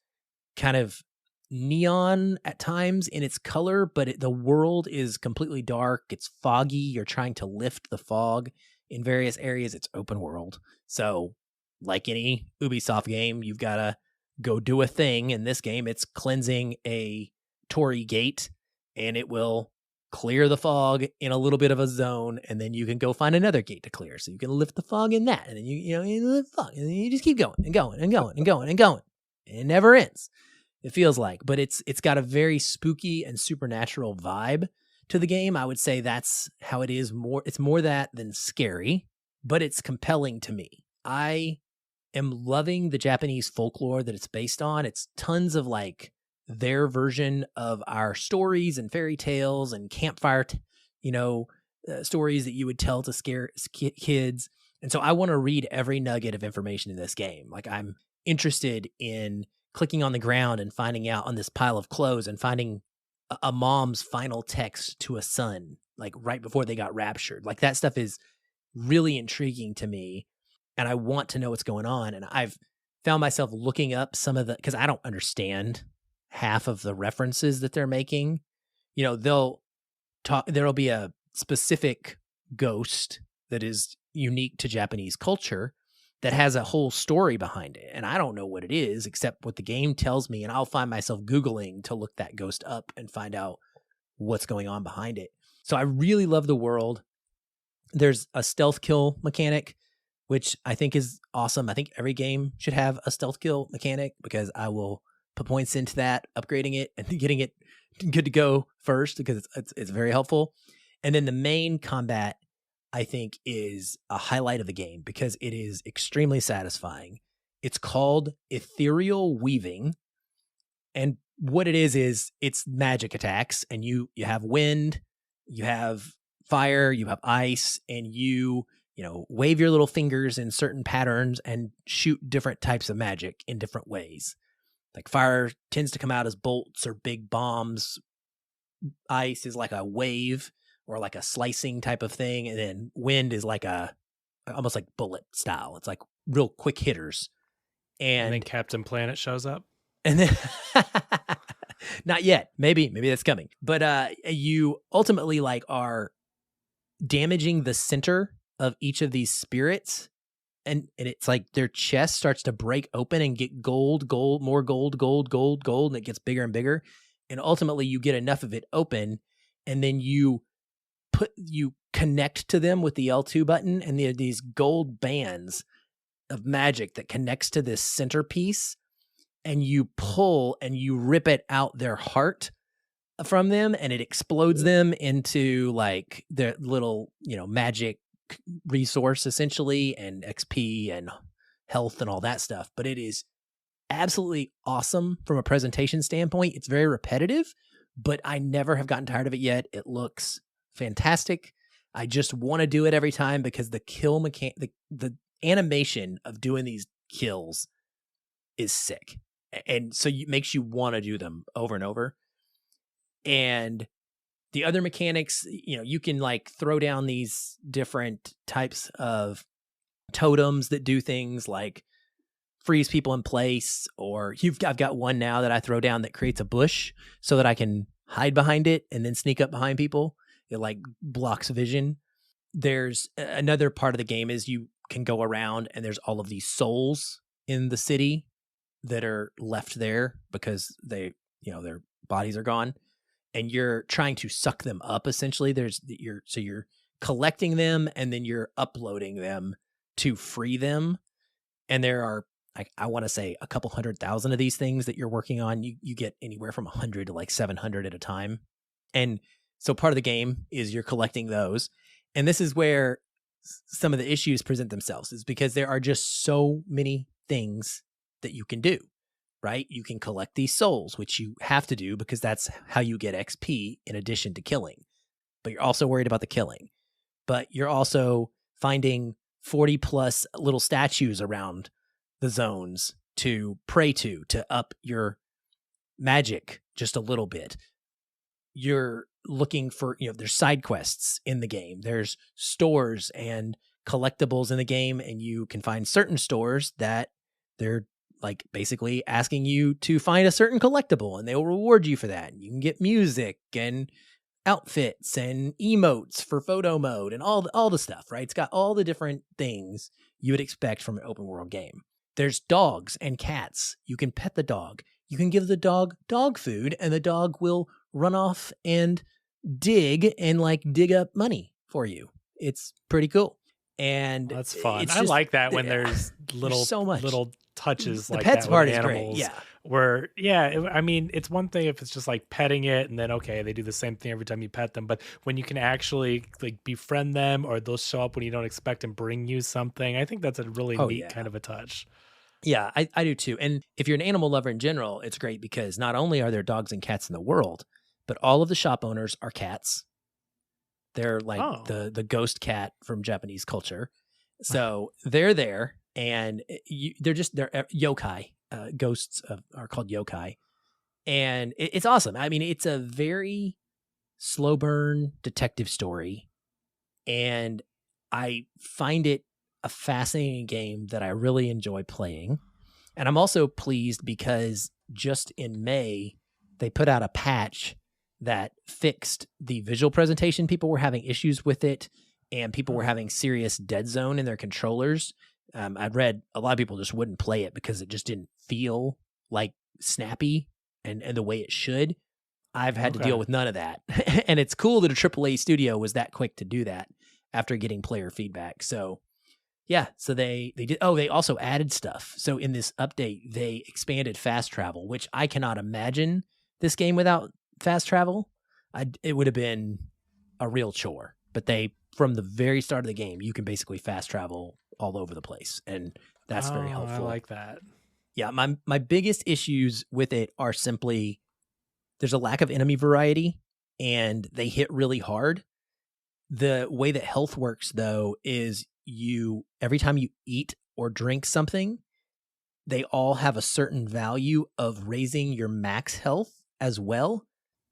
kind of neon at times in its color, but the world is completely dark. It's foggy. You're trying to lift the fog in various areas. It's open world. So like any Ubisoft game, you've got to go do a thing. In this game, it's cleansing a Torii gate, and it will clear the fog in a little bit of a zone, and then you can go find another gate to clear. So you can lift the fog in that, and then you lift the fog, and then you just keep going and going and going and going and going. And it never ends, it feels like. But it's got a very spooky and supernatural vibe to the game. I would say that's how it is. It's more that than scary, but it's compelling to me. I am loving the Japanese folklore that it's based on. It's tons of like their version of our stories and fairy tales and campfire, stories that you would tell to scare kids. And so I want to read every nugget of information in this game. Like I'm interested in clicking on the ground and finding out on this pile of clothes and finding a mom's final text to a son, like right before they got raptured. Like that stuff is really intriguing to me. And I want to know what's going on. And I've found myself looking up some of because I don't understand half of the references that they're making. There'll be a specific ghost that is unique to Japanese culture that has a whole story behind it. And I don't know what it is except what the game tells me. And I'll find myself Googling to look that ghost up and find out what's going on behind it. So I really love the world. There's a stealth kill mechanic, which I think is awesome. I think every game should have a stealth kill mechanic because I will put points into that, upgrading it and getting it good to go first because it's very helpful. And then the main combat, I think, is a highlight of the game because it is extremely satisfying. It's called ethereal weaving. And what it is it's magic attacks. And you have wind, you have fire, you have ice, and you wave your little fingers in certain patterns and shoot different types of magic in different ways. Like fire tends to come out as bolts or big bombs. Ice is like a wave or like a slicing type of thing. And then wind is like almost like bullet style. It's like real quick hitters. And then Captain Planet shows up. And then not yet. Maybe that's coming. But you ultimately like are damaging the center of each of these spirits. And it's like their chest starts to break open and get gold, more gold, and it gets bigger and bigger. And ultimately you get enough of it open and then you connect to them with the L2 button and there are these gold bands of magic that connects to this centerpiece and you pull and you rip it out their heart from them and it explodes them into like their little, magic resource essentially and XP and health and all that stuff. But it is absolutely awesome from a presentation standpoint. It's very repetitive, but I never have gotten tired of it yet. It looks fantastic. I just want to do it every time because the kill mechanic, the animation of doing these kills is sick. And so it makes you want to do them over and over. And the other mechanics, you can like throw down these different types of totems that do things like freeze people in place, or I've got one now that I throw down that creates a bush so that I can hide behind it and then sneak up behind people. It like blocks vision. There's another part of the game is you can go around and there's all of these souls in the city that are left there because their bodies are gone. And you're trying to suck them up. Essentially, you're collecting them and then you're uploading them to free them. And there are, I want to say, a couple 100,000 of these things that you're working on. You get anywhere from 100 to like 700 at a time. And so part of the game is you're collecting those. And this is where some of the issues present themselves, is because there are just so many things that you can do. Right? You can collect these souls, which you have to do because that's how you get XP in addition to killing. But you're also worried about the killing. But you're also finding 40 plus little statues around the zones to pray to up your magic just a little bit. You're looking for, there's side quests in the game. There's stores and collectibles in the game, and you can find certain stores that they're like basically asking you to find a certain collectible and they will reward you for that. And you can get music and outfits and emotes for photo mode and all the stuff, right? It's got all the different things you would expect from an open world game. There's dogs and cats. You can pet the dog. You can give the dog food and the dog will run off and dig up money for you. It's pretty cool. And that's fun. I like that when there's little so much. little touches the like pets that part with is animals great. Yeah. where, I mean, it's one thing if it's just like petting it and then, okay, they do the same thing every time you pet them. But when you can actually like befriend them, or they'll show up when you don't expect and bring you something, I think that's a really neat kind of a touch. Yeah, I do too. And if you're an animal lover in general, it's great because not only are there dogs and cats in the world, but all of the shop owners are cats. They're like the ghost cat from Japanese culture. So they're there, and they're yokai. Ghosts are called yokai. And it's awesome. I mean, it's a very slow burn detective story. And I find it a fascinating game that I really enjoy playing. And I'm also pleased because just in May, they put out a patch that fixed the visual presentation. People were having issues with it, and people were having serious dead zone in their controllers. I'd read a lot of people just wouldn't play it because it just didn't feel like snappy and the way it should. I've had to deal with none of that. And it's cool that a AAA studio was that quick to do that after getting player feedback. So yeah, so they did. Oh, they also added stuff. So in this update, they expanded fast travel, which I cannot imagine this game without fast travel. It would have been a real chore. But from the very start of the game, you can basically fast travel all over the place, and that's very helpful. I like that. Yeah, my biggest issues with it are simply there's a lack of enemy variety, and they hit really hard. The way that health works, though, is every time you eat or drink something, they all have a certain value of raising your max health as well.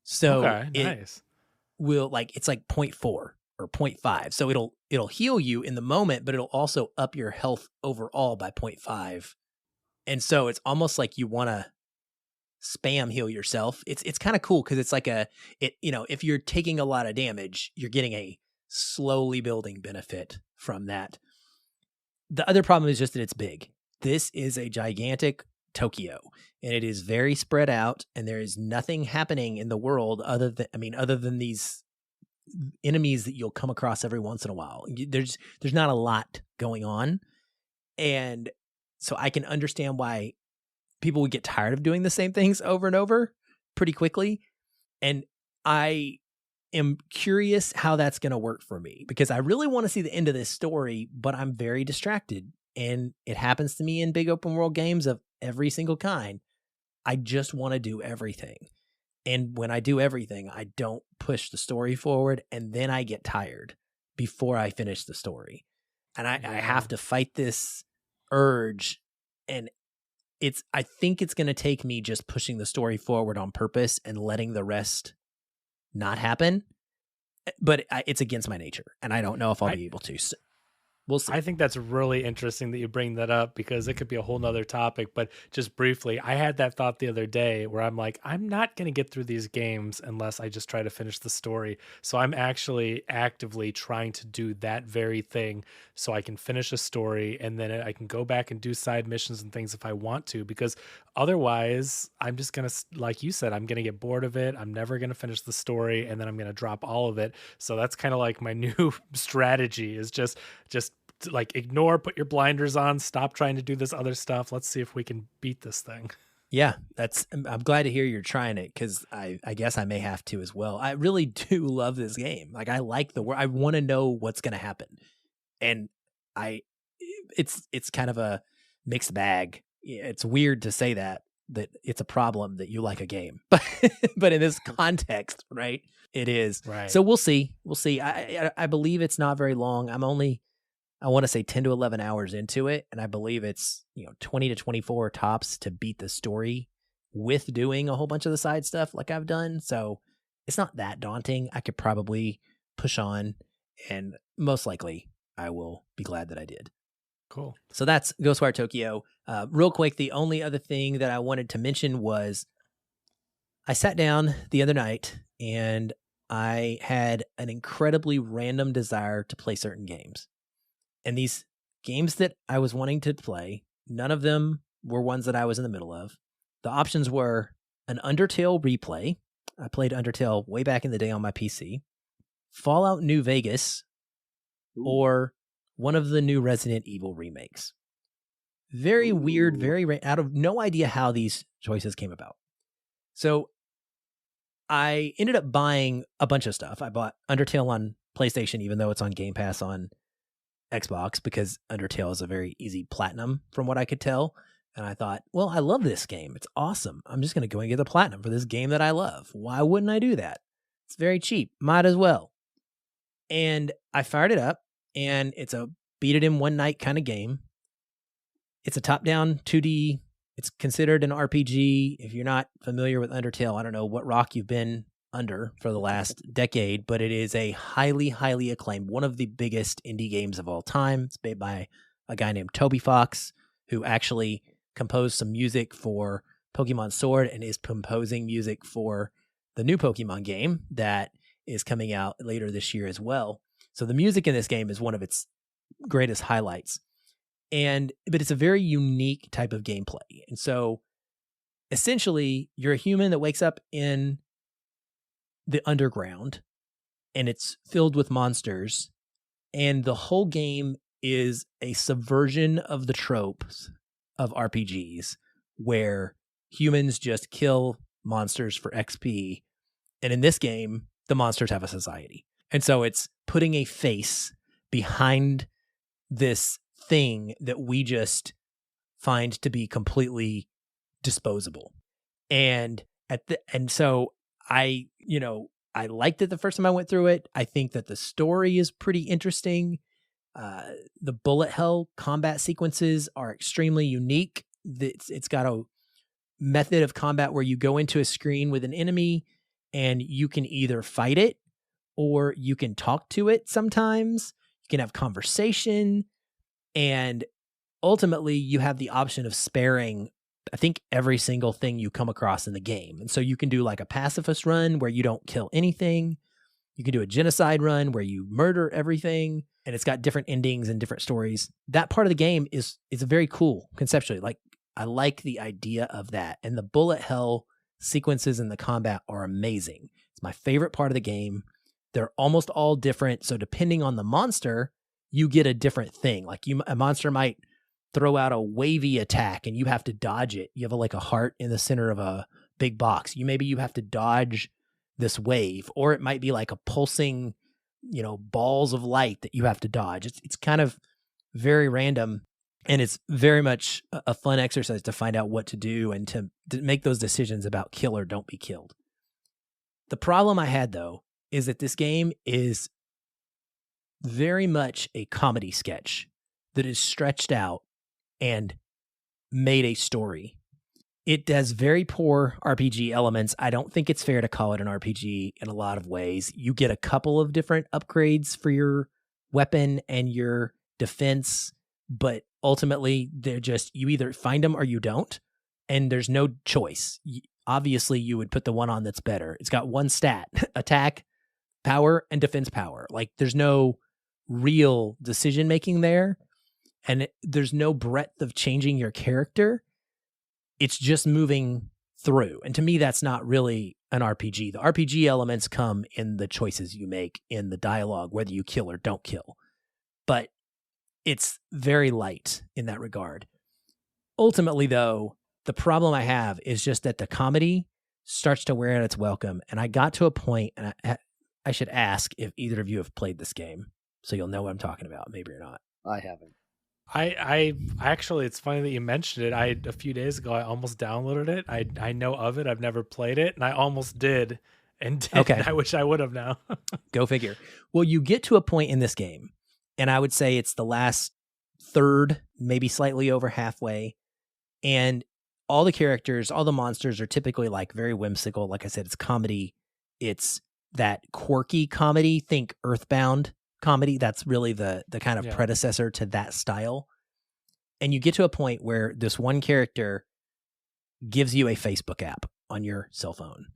So nice. It's like 0.4 or 0.5. So it'll heal you in the moment, but it'll also up your health overall by 0.5. And so it's almost like you want to spam heal yourself. It's kind of cool because it's like if you're taking a lot of damage, you're getting a slowly building benefit from that. The other problem is just that it's big. This is a gigantic Tokyo, and it is very spread out, and there is nothing happening in the world other than these enemies that you'll come across every once in a while. There's not a lot going on. And so I can understand why people would get tired of doing the same things over and over pretty quickly. And I am curious how that's going to work for me, because I really want to see the end of this story, but I'm very distracted. And it happens to me in big open world games of every single kind. I just want to do everything. And when I do everything, I don't push the story forward, and then I get tired before I finish the story. And I have to fight this urge. And I think it's going to take me just pushing the story forward on purpose and letting the rest not happen. But it's against my nature, and I don't know if I'll be able to. So we'll see. I think that's really interesting that you bring that up, because it could be a whole nother topic. But just briefly, I had that thought the other day where I'm like, I'm not going to get through these games unless I just try to finish the story. So I'm actually actively trying to do that very thing so I can finish a story, and then I can go back and do side missions and things if I want to, because otherwise I'm just going to, like you said, I'm going to get bored of it. I'm never going to finish the story, and then I'm going to drop all of it. So that's kind of like my new strategy, is just like ignore, put your blinders on, stop trying to do this other stuff. Let's see if we can beat this thing. Yeah, I'm glad to hear you're trying it, because I guess I may have to as well. I really do love this game. Like, I like the world. I want to know what's going to happen. And it's kind of a mixed bag. It's weird to say that it's a problem that you like a game, but in this context, right, it is. Right. So we'll see. I believe it's not very long. I want to say 10 to 11 hours into it, and I believe it's 20 to 24 tops to beat the story with doing a whole bunch of the side stuff like I've done. So it's not that daunting. I could probably push on, and most likely I will be glad that I did. Cool. So that's Ghostwire Tokyo. Real quick, the only other thing that I wanted to mention was I sat down the other night and I had an incredibly random desire to play certain games. And these games that I was wanting to play, none of them were ones that I was in the middle of. The options were an Undertale replay. I played Undertale way back in the day on my PC. Fallout New Vegas. Or one of the new Resident Evil remakes. Very weird, very out of no idea how these choices came about. So I ended up buying a bunch of stuff. I bought Undertale on PlayStation, even though it's on Game Pass on Xbox, because Undertale is a very easy platinum from what I could tell. And I thought, well, I love this game. It's awesome. I'm just going to go and get the platinum for this game that I love. Why wouldn't I do that? It's very cheap. Might as well. And I fired it up, and it's a beat it in one night kind of game. It's a top-down 2D. It's considered an RPG. If you're not familiar with Undertale, I don't know what rock you've been under for the last decade, but it is a highly, highly acclaimed, one of the biggest indie games of all time. It's made by a guy named Toby Fox, who actually composed some music for Pokemon Sword and is composing music for the new Pokemon game that is coming out later this year as well. So the music in this game is one of its greatest highlights. But it's a very unique type of gameplay. And so essentially you're a human that wakes up in the underground, and it's filled with monsters. And the whole game is a subversion of the tropes of RPGs where humans just kill monsters for XP. And in this game, the monsters have a society. And so it's putting a face behind this thing that we just find to be completely disposable. And so I liked it the first time I went through it. I think that the story is pretty interesting. The bullet hell combat sequences are extremely unique. It's got a method of combat where you go into a screen with an enemy and you can either fight it or you can talk to it sometimes. You can have conversation, and ultimately you have the option of sparing, I think, every single thing you come across in the game. And so you can do like a pacifist run where you don't kill anything. You can do a genocide run where you murder everything, and it's got different endings and different stories. That part of the game is very cool conceptually. Like, I like the idea of that. And the bullet hell sequences in the combat are amazing. It's my favorite part of the game. They're almost all different. So depending on the monster, you get a different thing. Like a monster might throw out a wavy attack and you have to dodge it. You have a heart in the center of a big box. Maybe you have to dodge this wave, or it might be like a pulsing, balls of light that you have to dodge. It's kind of very random, and it's very much a fun exercise to find out what to do and to make those decisions about kill or don't be killed. The problem I had, though, is that this game is very much a comedy sketch that is stretched out and made a story. It does very poor RPG elements. I don't think it's fair to call it an RPG in a lot of ways. You get a couple of different upgrades for your weapon and your defense, but ultimately they're just, you either find them or you don't, and there's no choice. Obviously, you would put the one on that's better. It's got one stat: attack power and defense power. Like, there's no real decision making there, and there's no breadth of changing your character. It's just moving through. And to me, that's not really an RPG. The RPG elements come in the choices you make in the dialogue, whether you kill or don't kill. But it's very light in that regard. Ultimately, though, the problem I have is just that the comedy starts to wear out its welcome. And I got to a point, and I should ask if either of you have played this game, so you'll know what I'm talking about. Maybe you're not. I haven't. I actually, it's funny that you mentioned it. A few days ago, I almost downloaded it. I know of it. I've never played it, and I almost did, and didn't. Okay. I wish I would have now. Go figure. Well, you get to a point in this game, and I would say it's the last third, maybe slightly over halfway, and all the characters, all the monsters are typically very whimsical. Like I said, it's comedy. It's that quirky comedy. Think Earthbound comedy. That's really the kind of predecessor to that style. And you get to a point where this one character gives you a Facebook app on your cell phone.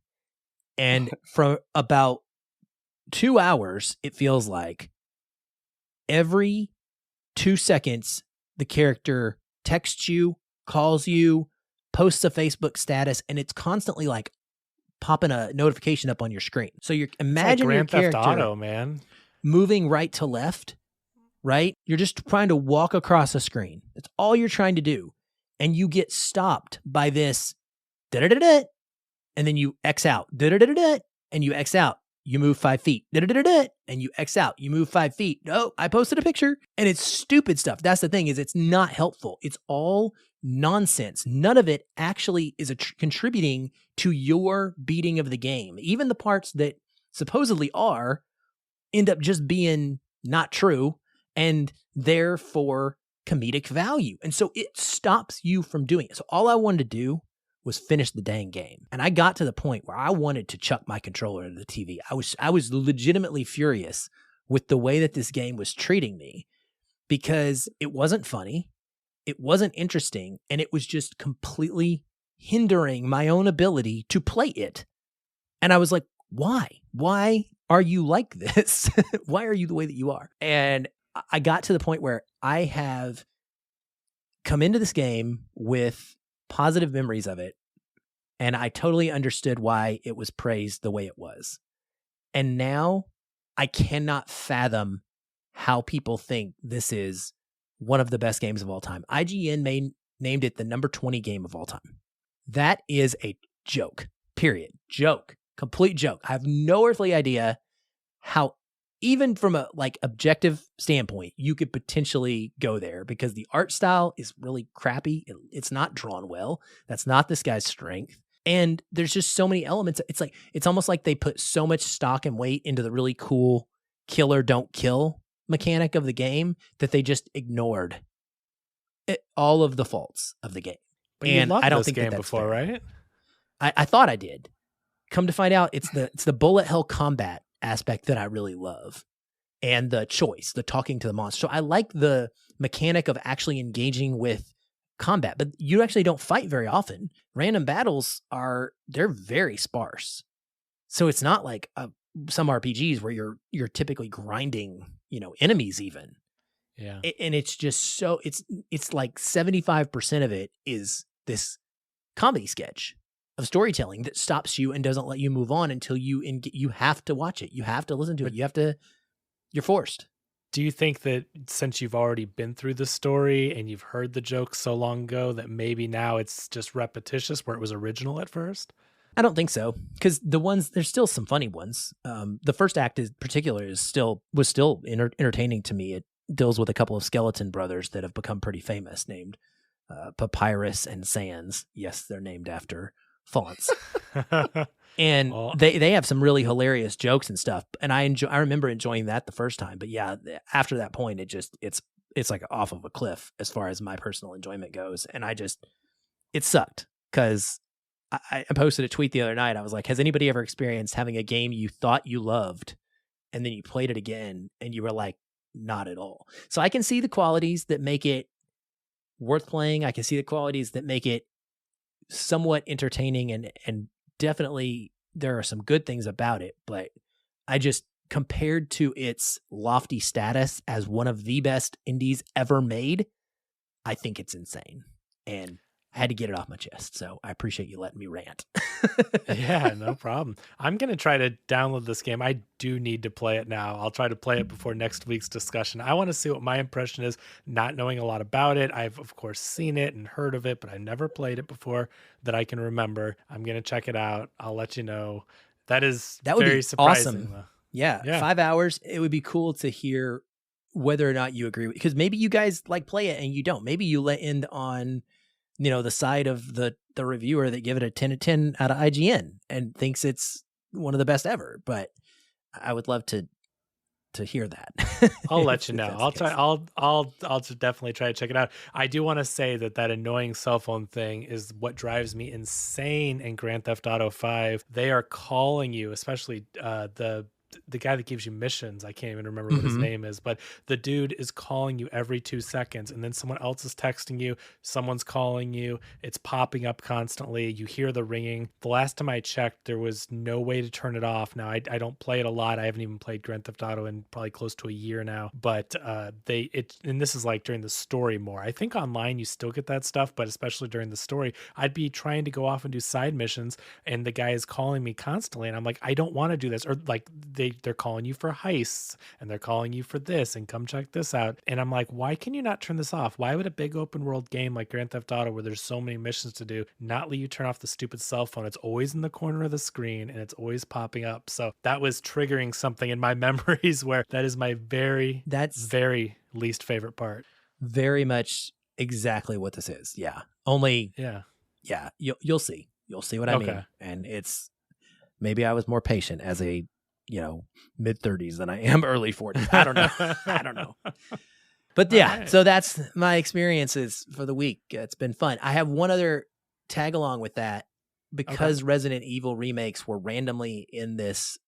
And for about 2 hours, it feels like every 2 seconds, the character texts you, calls you, posts a Facebook status, and it's constantly popping a notification up on your screen. So you're imagining Grand your Theft character Auto, man, moving right to left, right? You're just trying to walk across a screen. That's all you're trying to do. And you get stopped by this da-da-da-da, and then you X out, da-da-da-da-da, and you X out. You move 5 feet, da-da-da-da-da, and you X out. You move 5 feet. No, I posted a picture, and it's stupid stuff. That's the thing, is it's not helpful. It's all nonsense. None of it actually is contributing to your beating of the game. Even the parts that supposedly are end up just being not true and therefore comedic value. And so it stops you from doing it. So all I wanted to do was finish the dang game. And I got to the point where I wanted to chuck my controller into the TV. I was legitimately furious with the way that this game was treating me, because it wasn't funny, it wasn't interesting, and it was just completely hindering my own ability to play it. And I was like, why? Why are you like this? Why are you the way that you are? And I got to the point where I have come into this game with positive memories of it, and I totally understood why it was praised the way it was. And now I cannot fathom how people think this is one of the best games of all time. IGN named it the number 20 game of all time. That is a joke, period. Joke, complete joke. I have no earthly idea how, even from a objective standpoint, you could potentially go there, because the art style is really crappy. It's not drawn well. That's not this guy's strength. And there's just so many elements. It's almost like they put so much stock and weight into the really cool kill or don't kill mechanic of the game that they just ignored all of the faults of the game. But and you loved I don't this think game that's before, fair. Right? I thought I did. Come to find out, it's the bullet hell combat aspect that I really love, and the choice, the talking to the monster. So I like the mechanic of actually engaging with combat, but you actually don't fight very often. Random battles they're very sparse. So it's not like some RPGs where you're typically grinding, enemies even. Yeah. And it's just so it's like 75% of it is this comedy sketch of storytelling that stops you and doesn't let you move on until you have to watch it. You have to listen to it. You're forced. Do you think that since you've already been through the story and you've heard the jokes so long ago that maybe now it's just repetitious where it was original at first? I don't think so, because there's still some funny ones. The first act in particular was still entertaining to me. It deals with a couple of skeleton brothers that have become pretty famous, named Papyrus and Sans. Yes, they're named after fonts. And they have some really hilarious jokes and stuff. And I remember enjoying that the first time. But yeah, after that point, it's like off of a cliff as far as my personal enjoyment goes. And it sucked, because I posted a tweet the other night. I was like, has anybody ever experienced having a game you thought you loved and then you played it again and you were like, not at all? So I can see the qualities that make it worth playing. I can see the qualities that make it somewhat entertaining, and definitely there are some good things about it, but I just, compared to its lofty status as one of the best indies ever made, I think it's insane. And I had to get it off my chest, so I appreciate you letting me rant. Yeah, no problem. I'm going to try to download this game. I do need to play it now. I'll try to play it before next week's discussion. I want to see what my impression is, not knowing a lot about it. I've, of course, seen it and heard of it, but I never played it before that I can remember. I'm going to check it out. I'll let you know. That would very be surprising. Awesome. Yeah, 5 hours. It would be cool to hear whether or not you agree, because maybe you guys play it and you don't. Maybe you let in on the side of the reviewer that give it a 10 out of 10 out of IGN and thinks it's one of the best ever. But I would love to hear that. I'll let you know. I'll try. I'll definitely try to check it out. I do want to say that annoying cell phone thing is what drives me insane in Grand Theft Auto 5. They are calling you, especially the guy that gives you missions. I can't even remember what his name is, but the dude is calling you every 2 seconds, and then someone else is texting you, someone's calling you, it's popping up constantly, you hear the ringing. The last time I checked, there was no way to turn it off. Now I don't play it a lot. I haven't even played Grand Theft Auto in probably close to a year now, but and this is like during the story more. I think online you still get that stuff, but especially during the story, I'd be trying to go off and do side missions, and the guy is calling me constantly, and I'm like, I don't want to do this, or like they're calling you for heists and they're calling you for this and come check this out. And I'm like, why can you not turn this off? Why would a big open world game like Grand Theft Auto, where there's so many missions to do, not let you turn off the stupid cell phone? It's always in the corner of the screen and it's always popping up. So that was triggering something in my memories where that is my very least favorite part. Very much exactly what this is. Yeah. Only, yeah. You'll see. You'll see what I mean. And it's, maybe I was more patient as a, mid 30s than I am early 40s. I don't know. But yeah, right. So that's my experiences for the week. It's been fun. I have one other tag along with that, because Resident Evil remakes were randomly in this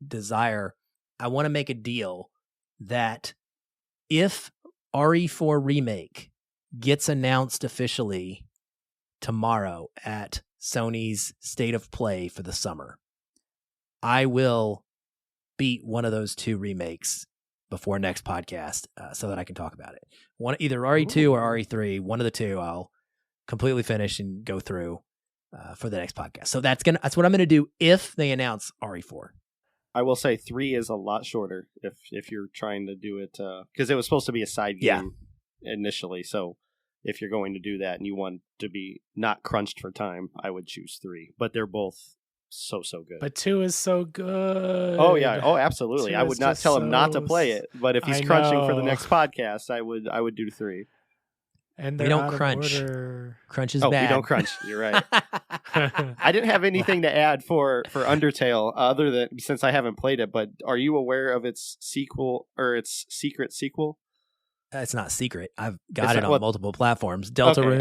desire. I want to make a deal that if RE4 remake gets announced officially tomorrow at Sony's State of Play for the summer, I will beat one of those two remakes before next podcast, so that I can talk about it. Either RE2 or RE3, one of the two, I'll completely finish and go through for the next podcast. So that's what I'm gonna do if they announce RE4. I will say 3 is a lot shorter if you're trying to do it, because it was supposed to be a side game initially. So if you're going to do that and you want to be not crunched for time, I would choose 3. But they're both so good. But 2 is so good. Oh yeah. Oh, absolutely. I would not tell him not to play it. But if he's crunching for the next podcast, I would do 3. And we don't crunch. Crunch is bad. We don't crunch. You're right. I didn't have anything to add for Undertale other than, since I haven't played it, but are you aware of its sequel or its secret sequel? It's not secret. I've got it on multiple platforms. Deltarune.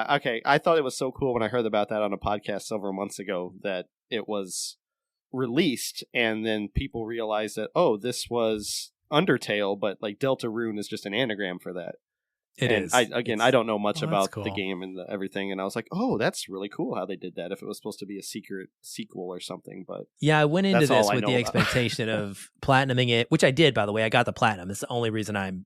Okay. I thought it was so cool when I heard about that on a podcast several months ago that it was released and then people realized that, this was Undertale, but like Deltarune is just an anagram for that. It is. I don't know much about the game and everything, and I was like, that's really cool how they did that, if it was supposed to be a secret sequel or something. But yeah, I went into this with the expectation of platinuming it, which I did, by the way. I got the platinum. It's the only reason I'm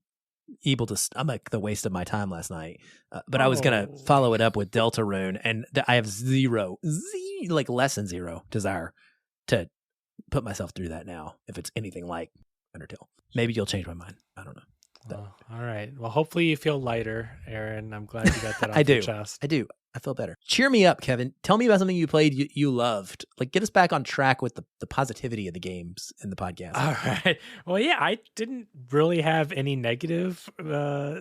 able to. I'm like the waste of my time last night. But I was going to follow it up with Deltarune, and I have less than zero desire to put myself through that now, if it's anything like Undertale. Maybe you'll change my mind. I don't know. All right. Well, hopefully you feel lighter, Aaron. I'm glad you got that off your chest. I do. I feel better. Cheer me up, Kevin. Tell me about something you played you loved. Like, get us back on track with the positivity of the games in the podcast. All right. Well, yeah, I didn't really have any negative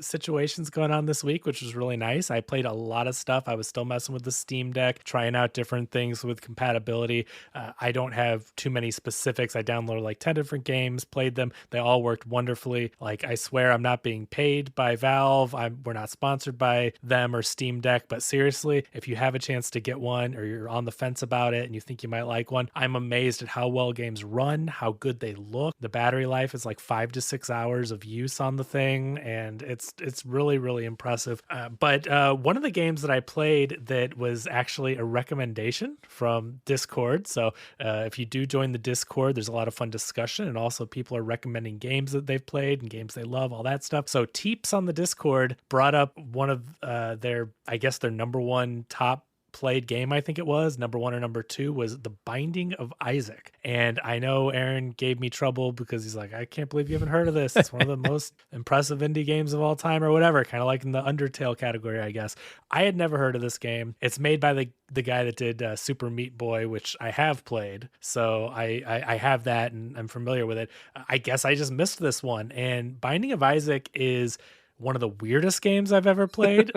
situations going on this week, which was really nice. I played a lot of stuff. I was still messing with the Steam Deck, trying out different things with compatibility. I don't have too many specifics. I downloaded like 10 different games, played them. They all worked wonderfully. Like, I swear I'm not being paid by Valve. We're not sponsored by them or Steam Deck, but seriously, if you have a chance to get one or you're on the fence about it and you think you might like one, I'm amazed at how well games run, how good they look. The battery life is like 5 to 6 hours of use on the thing, and it's really, really impressive. But one of the games that I played that was actually a recommendation from Discord. So if you do join the Discord, there's a lot of fun discussion, and also people are recommending games that they've played and games they love, all that stuff. So Teeps on the Discord brought up one of their number one top played game, I think it was number 1 or number 2, was The Binding of Isaac. And I know Aaron gave me trouble because he's like, I can't believe you haven't heard of this. It's one of the most impressive indie games of all time or whatever, kind of like in the Undertale category, I guess. I had never heard of this game. It's made by the guy that did Super Meat Boy, which I have played. So I have that and I'm familiar with it. I guess I just missed this one. And Binding of Isaac is one of the weirdest games I've ever played.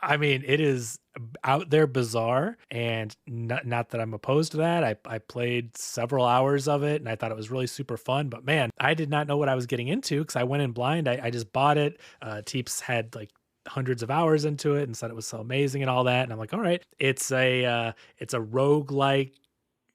I mean, it is out there bizarre, and not that I'm opposed to that. I played several hours of it and I thought it was really super fun, but man, I did not know what I was getting into because I went in blind. I just bought it. Teeps had like hundreds of hours into it and said it was so amazing and all that. And I'm like, all right, it's a roguelike,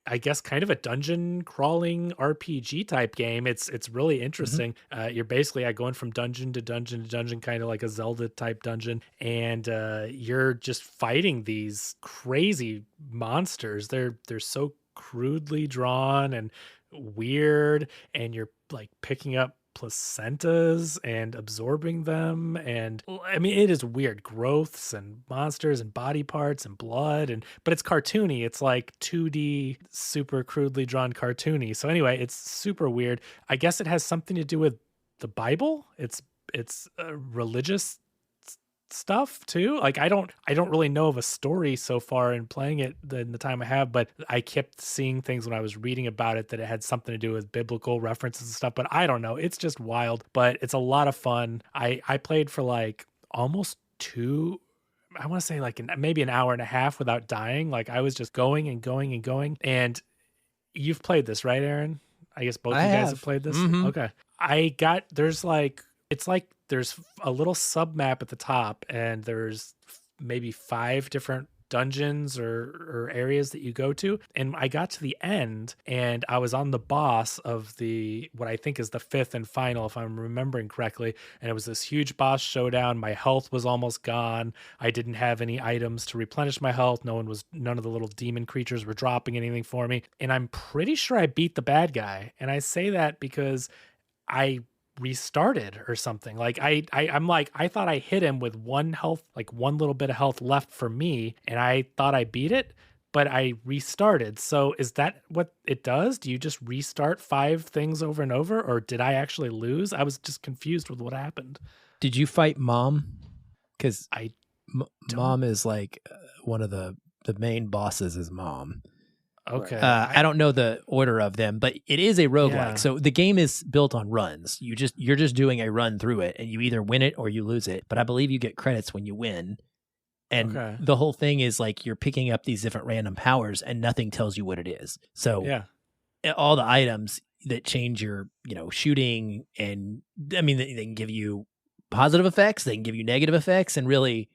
I guess, kind of a dungeon crawling RPG type game. It's really interesting. Mm-hmm. You're basically going from dungeon to dungeon to dungeon, kind of like a Zelda type dungeon. And you're just fighting these crazy monsters. They're so crudely drawn and weird. And you're like picking up placentas and absorbing them, and I mean it is weird growths and monsters and body parts and blood, but it's cartoony. It's like 2D, super crudely drawn cartoony. So anyway, it's super weird. I guess it has something to do with the Bible. It's religious stuff too. Like I don't really know of a story so far in playing it in the time I have, but I kept seeing things when I was reading about it that it had something to do with biblical references and stuff, but I don't know. It's just wild, but it's a lot of fun. I played for like almost I want to say like maybe an hour and a half without dying. Like I was just going and going and going. And you've played this, right, Aaron? I guess both of you guys have played this. Mm-hmm. Okay. There's a little sub map at the top, and there's maybe 5 different dungeons or areas that you go to. And I got to the end, and I was on the boss of what I think is the 5th and final, if I'm remembering correctly. And it was this huge boss showdown. My health was almost gone. I didn't have any items to replenish my health. None of the little demon creatures were dropping anything for me. And I'm pretty sure I beat the bad guy. And I say that because I restarted or something. Like I'm like, I thought I hit him with 1 health, like 1 little bit of health left for me, and I thought I beat it, but I restarted. So is that what it does? Do you just restart 5 things over and over, or did I actually lose? I was just confused with what happened. Did you fight Mom? Because Mom is like one of the main bosses is Mom. Okay. I don't know the order of them, but it is a roguelike. Yeah. So the game is built on runs. You're just doing a run through it, and you either win it or you lose it. But I believe you get credits when you win. And the whole thing is like you're picking up these different random powers, and nothing tells you what it is. So all the items that change your, shooting, and I mean, they can give you positive effects, they can give you negative effects, and really,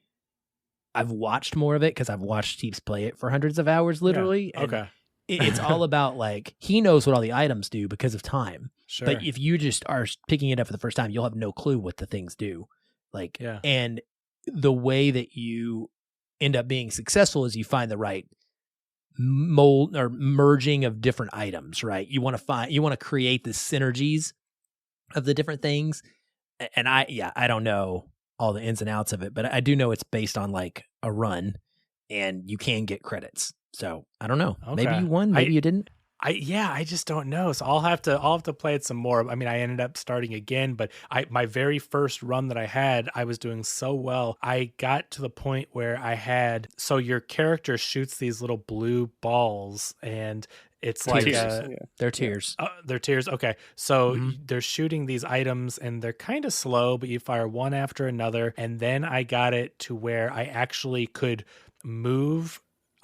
I've watched more of it because I've watched Teeps play it for hundreds of hours, literally. Yeah. Okay. It's all about like, he knows what all the items do because of time. Sure. But if you just are picking it up for the first time, you'll have no clue what the things do. And the way that you end up being successful is you find the right mold or merging of different items, right? You want to create the synergies of the different things. And I don't know all the ins and outs of it, but I do know it's based on like a run, and you can get credits. So I don't know. Okay. Maybe you won, maybe you didn't. I just don't know. So I'll have to play it some more. I mean, I ended up starting again, but my very first run that I had, I was doing so well. I got to the point where so your character shoots these little blue balls, and it's like they're tears. They're tears. Okay. So they're shooting these items, and they're kind of slow, but you fire one after another. And then I got it to where I actually could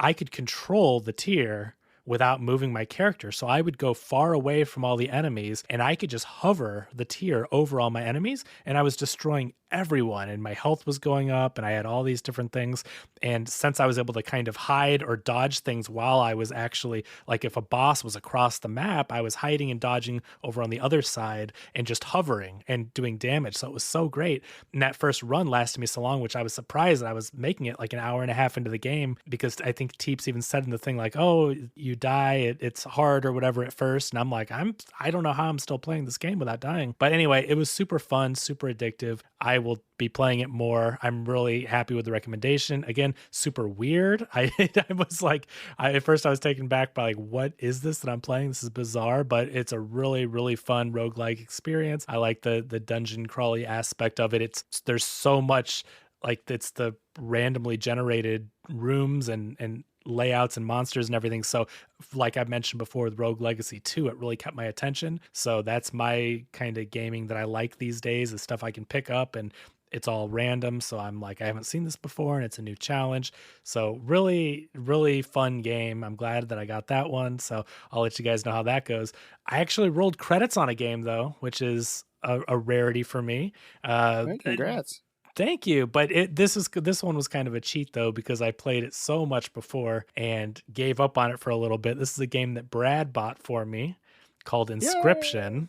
I could control the tier without moving my character. So I would go far away from all the enemies, and I could just hover the tier over all my enemies, and I was destroying everyone, and my health was going up, and I had all these different things. And since I was able to kind of hide or dodge things while I was actually, like if a boss was across the map, I was hiding and dodging over on the other side and just hovering and doing damage. So it was so great. And that first run lasted me so long, which I was surprised that I was making it like an hour and a half into the game, because I think Teeps even said in the thing like, oh, you die, it's hard or whatever at first. And I'm like, I don't know how I'm still playing this game without dying. But anyway, it was super fun, super addictive. I will be playing it more. I'm really happy with the recommendation. Again, super weird. I was like, at first I was taken back by like, what is this that I'm playing? This is bizarre, but it's a really, really fun roguelike experience. I like the dungeon crawly aspect of it. There's so much, like it's the randomly generated rooms and layouts and monsters and everything. So like I mentioned before with Rogue Legacy 2, it really kept my attention. So that's my kind of gaming that I like these days, is stuff I can pick up, and it's all random. So I'm like, I haven't seen this before, and it's a new challenge. So really, really fun game. I'm glad that I got that one. So I'll let you guys know how that goes. I actually rolled credits on a game though, which is a rarity for me. Congrats. Thank you. But this one was kind of a cheat though, because I played it so much before and gave up on it for a little bit. This is a game that Brad bought for me called Inscryption. Yay!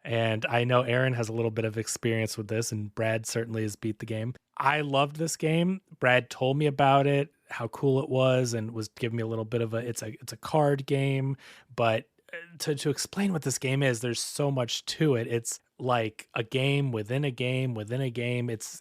And I know Aaron has a little bit of experience with this, and Brad certainly has beat the game. I loved this game. Brad told me about it, how cool it was, and was giving me a little bit of it's a card game, but to explain what this game is, there's so much to it. It's like a game within a game within a game. It's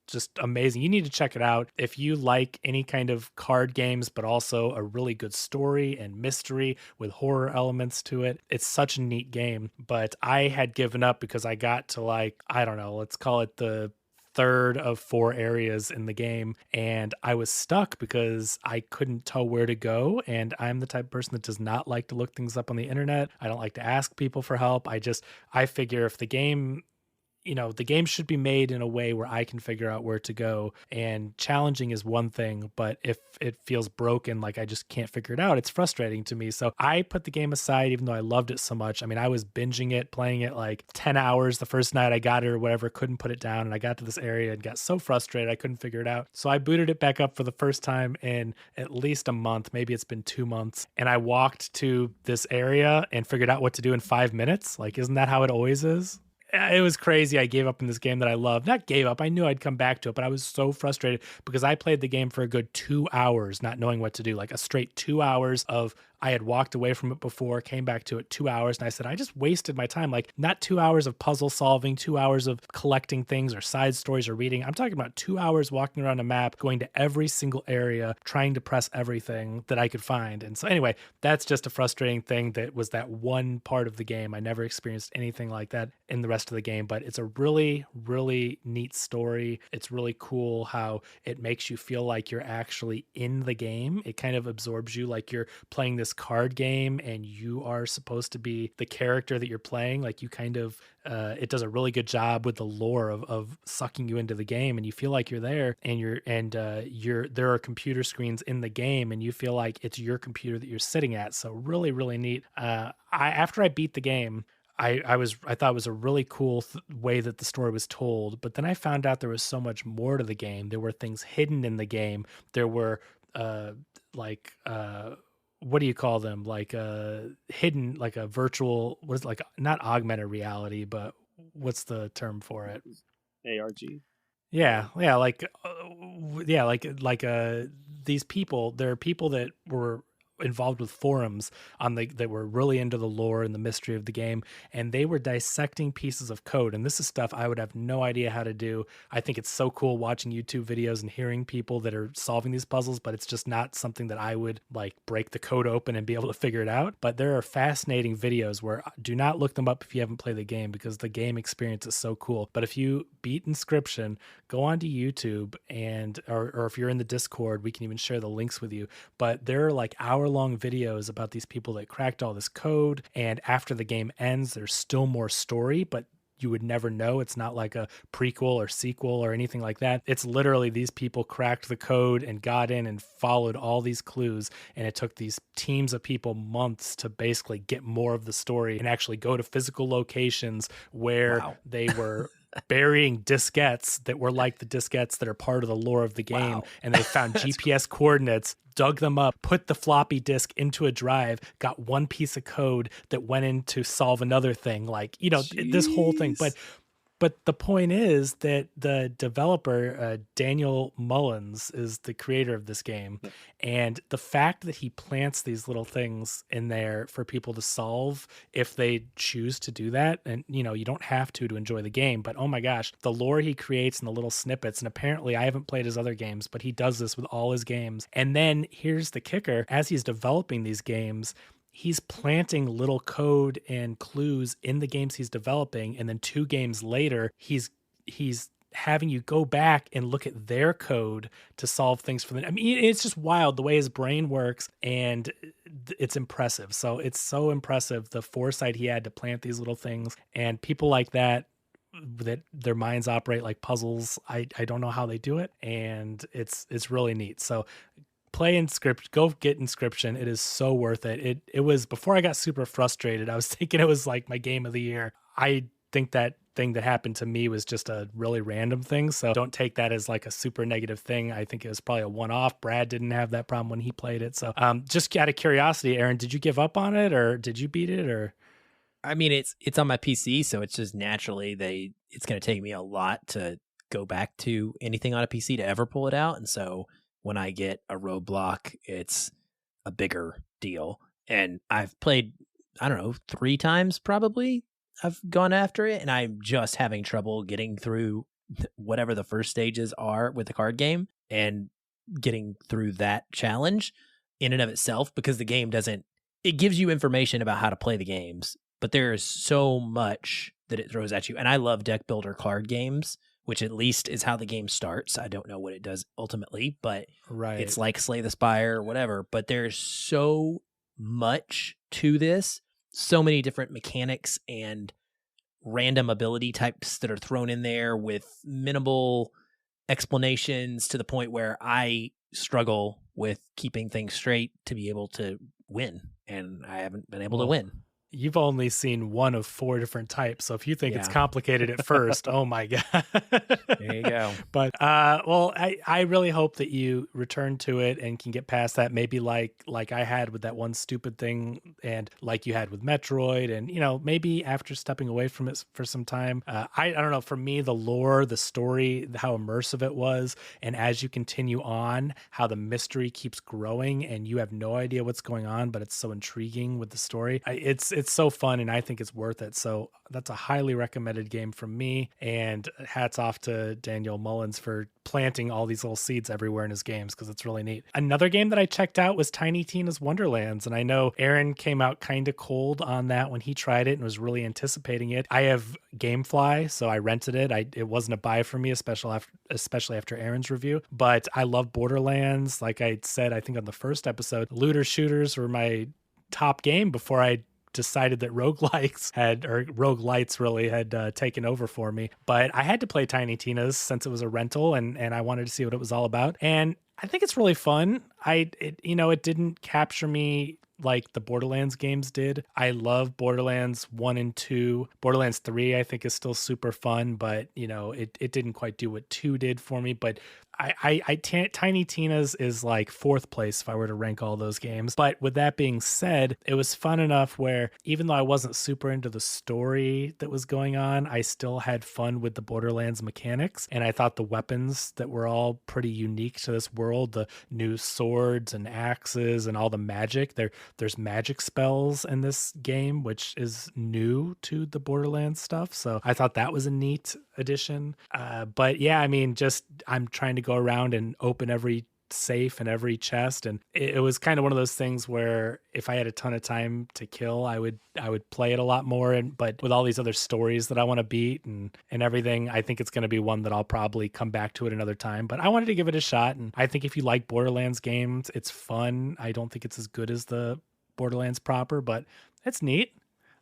just amazing. You need to check it out if you like any kind of card games, but also a really good story and mystery with horror elements to it. It's such a neat game, but I had given up because I got to like, I don't know, let's call it the third of 4 areas in the game, and I was stuck because I couldn't tell where to go. And I'm the type of person that does not like to look things up on the internet. I don't like to ask people for help. I figure if the game, the game should be made in a way where I can figure out where to go. And challenging is one thing, but if it feels broken, like I just can't figure it out, it's frustrating to me. So I put the game aside, even though I loved it so much. I mean, I was binging it, playing it like 10 hours the first night I got it or whatever, couldn't put it down. And I got to this area and got so frustrated, I couldn't figure it out. So I booted it back up for the first time in at least a month. Maybe it's been 2 months. And I walked to this area and figured out what to do in 5 minutes. Like, isn't that how it always is? It was crazy. I gave up in this game that I loved. Not gave up. I knew I'd come back to it, but I was so frustrated because I played the game for a good 2 hours, not knowing what to do, like a straight 2 hours of, I had walked away from it before, came back to it 2 hours. And I said, I just wasted my time. Like, not 2 hours of puzzle solving, 2 hours of collecting things or side stories or reading. I'm talking about 2 hours walking around a map, going to every single area, trying to press everything that I could find. And so anyway, that's just a frustrating thing. That was that one part of the game. I never experienced anything like that in the rest of the game, but it's a really, really neat story. It's really cool how it makes you feel like you're actually in the game. It kind of absorbs you like you're playing this card game and you are supposed to be the character that you're playing. Like, you kind of it does a really good job with the lore of sucking you into the game, and you feel like you're there, and there are computer screens in the game and you feel like it's your computer that you're sitting at. So really, really neat. After I beat the game, I thought it was a really cool way that the story was told, but then I found out there was so much more to the game. There were things hidden in the game. There were what do you call them? Like hidden, like a virtual, what is it, like not augmented reality, but what's the term for it? ARG. Yeah, these people. There are people that were involved with forums that were really into the lore and the mystery of the game, and they were dissecting pieces of code. And this is stuff I would have no idea how to do. I think it's so cool watching YouTube videos and hearing people that are solving these puzzles, but it's just not something that I would like break the code open and be able to figure it out. But there are fascinating videos where, do not look them up if you haven't played the game, because the game experience is so cool. But if you beat Inscryption, go onto YouTube or if you're in the Discord, we can even share the links with you. But there are like hour-long videos about these people that cracked all this code, and after the game ends, there's still more story, but you would never know. It's not like a prequel or sequel or anything like that. It's literally these people cracked the code and got in and followed all these clues, and it took these teams of people months to basically get more of the story and actually go to physical locations where they were burying diskettes that were like the diskettes that are part of the lore of the game. Wow. And they found GPS coordinates, dug them up, put the floppy disk into a drive, got one piece of code that went in to solve another thing. Like, this whole thing. But the point is that the developer, Daniel Mullins, is the creator of this game. Yeah. And the fact that he plants these little things in there for people to solve if they choose to do that, and, you don't have to enjoy the game, but oh my gosh, the lore he creates and the little snippets, and apparently I haven't played his other games, but he does this with all his games. And then here's the kicker: as he's developing these games, he's planting little code and clues in the games he's developing, and then 2 games later, he's having you go back and look at their code to solve things for them. I mean, it's just wild the way his brain works, and it's impressive. So it's so impressive, the foresight he had to plant these little things, and people like that their minds operate like puzzles. I don't know how they do it, and it's really neat. So play Inscryption. Go get Inscryption. It is so worth it. It was, before I got super frustrated, I was thinking it was like my game of the year. I think that thing that happened to me was just a really random thing, so don't take that as like a super negative thing. I think it was probably a one-off. Brad didn't have that problem when he played it. So just out of curiosity, Aaron, did you give up on it, or did you beat it? Or I mean, it's on my PC, so it's just naturally it's going to take me a lot to go back to anything on a PC to ever pull it out. And so when I get a roadblock, it's a bigger deal. And I've played I don't know, 3 times probably I've gone after it, and I'm just having trouble getting through whatever the first stages are with the card game and getting through that challenge in and of itself, because the game doesn't, it gives you information about how to play the games, but there is so much that it throws at you. And I love deck builder card games, which at least is how the game starts. I don't know what it does ultimately, but it's like Slay the Spire or whatever. But there's so much to this, so many different mechanics and random ability types that are thrown in there with minimal explanations, to the point where I struggle with keeping things straight to be able to win. And I haven't been able to win. You've only seen one of 4 different types, so if you think it's complicated at first, oh my god. There you go. But well, I really hope that you return to it and can get past that. Maybe like I had with that one stupid thing, and like you had with Metroid, and maybe after stepping away from it for some time, I don't know. For me, the lore, the story, how immersive it was, and as you continue on, how the mystery keeps growing, and you have no idea what's going on, but it's so intriguing with the story. It's so fun, and I think it's worth it. So that's a highly recommended game from me, and hats off to Daniel Mullins for planting all these little seeds everywhere in his games, because it's really neat. Another game that I checked out was Tiny Tina's Wonderlands, and I know Aaron came out kind of cold on that when he tried it and was really anticipating it. I have GameFly, so I rented it. It wasn't a buy for me, especially after Aaron's review, but I love Borderlands. Like I said, I think on the first episode, looter shooters were my top game before I decided that roguelites had taken over for me. But I had to play Tiny Tina's since it was a rental, and I wanted to see what it was all about. And I think it's really fun. It didn't capture me like the Borderlands games did. I love Borderlands 1 and 2. Borderlands 3 I think is still super fun, but it didn't quite do what 2 did for me. But Tiny Tina's is like 4th place if I were to rank all those games. But with that being said, it was fun enough where even though I wasn't super into the story that was going on, I still had fun with the Borderlands mechanics. And I thought the weapons that were all pretty unique to this world, the new swords and axes and all the magic. There's magic spells in this game, which is new to the Borderlands stuff. So I thought that was a neat addition. But yeah, I mean, I'm trying to go around and open every safe and every chest, and it was kind of one of those things where if I had a ton of time to kill, I would play it a lot more. But with all these other stories that I want to beat and everything, I think it's going to be one that I'll probably come back to at another time. But I wanted to give it a shot, and I think if you like Borderlands games, it's fun. I don't think it's as good as the Borderlands proper, but it's neat.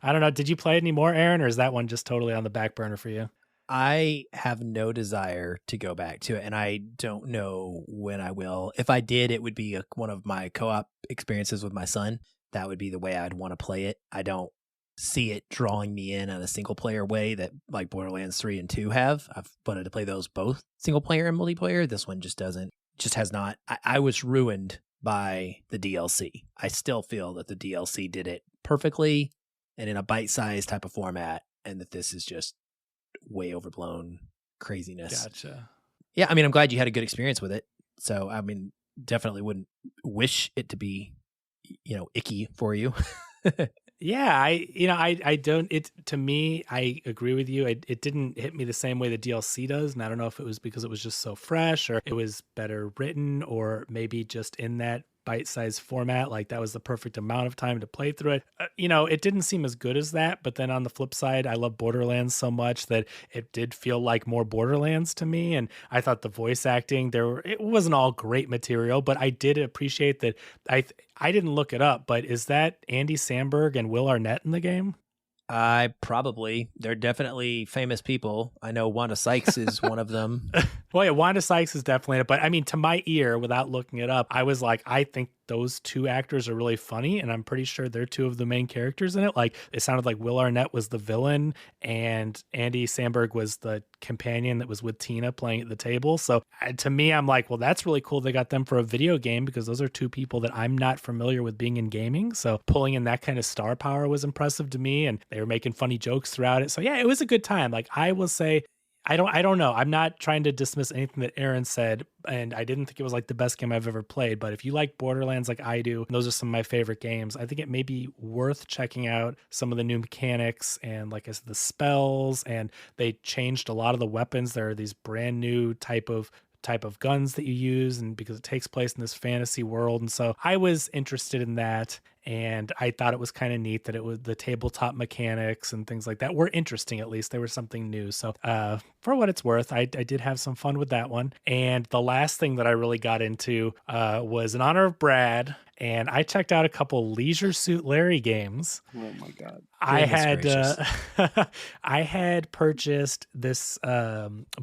I don't know. Did you play it anymore, Aaron, or is that one just totally on the back burner for you? I have no desire to go back to it, and I don't know when I will. If I did, it would be one of my co-op experiences with my son. That would be the way I'd want to play it. I don't see it drawing me in a single player way that like Borderlands 3 and 2 have. I've wanted to play those both single player and multiplayer. This one just doesn't, just has not. I was ruined by the DLC. I still feel that the DLC did it perfectly and in a bite-sized type of format, and that this is just way overblown craziness. Gotcha. Yeah, I mean, I'm glad you had a good experience with it. So, I mean, definitely wouldn't wish it to be, icky for you. Yeah, I don't, to me, I agree with you. It didn't hit me the same way the DLC does. And I don't know if it was because it was just so fresh, or it was better written, or maybe just in that bite-sized format, like that was the perfect amount of time to play through it. It didn't seem as good as that, but then on the flip side, I love Borderlands so much that it did feel like more Borderlands to me. And I thought the voice acting it wasn't all great material, but I did appreciate that. I didn't look it up, but is that Andy Samberg and Will Arnett in the game? They're definitely famous people. I know Wanda Sykes is one of them. Well, yeah, Wanda Sykes is definitely it. But I mean, to my ear, without looking it up, I was like, I think those two actors are really funny, and I'm pretty sure they're two of the main characters in it. Like, it sounded like Will Arnett was the villain, and Andy Samberg was the companion that was with Tina playing at the table. So to me, I'm like, well, that's really cool. They got them for a video game, because those are two people that I'm not familiar with being in gaming. So pulling in that kind of star power was impressive to me, and they were making funny jokes throughout it. So yeah, it was a good time. Like, I will say, I don't know. I'm not trying to dismiss anything that Aaron said, and I didn't think it was like the best game I've ever played. But if you like Borderlands like I do, those are some of my favorite games. I think it may be worth checking out some of the new mechanics and, like I said, the spells. And they changed a lot of the weapons. There are these brand new type of guns that you use, and because it takes place in this fantasy world. And so I was interested in that, and I thought it was kind of neat that it was the tabletop mechanics and things like that were interesting. At least they were something new. So for what it's worth, I did have some fun with that one. And the last thing that I really got into was in honor of Brad, and I checked out a couple Leisure Suit Larry games. Oh my God. I had purchased this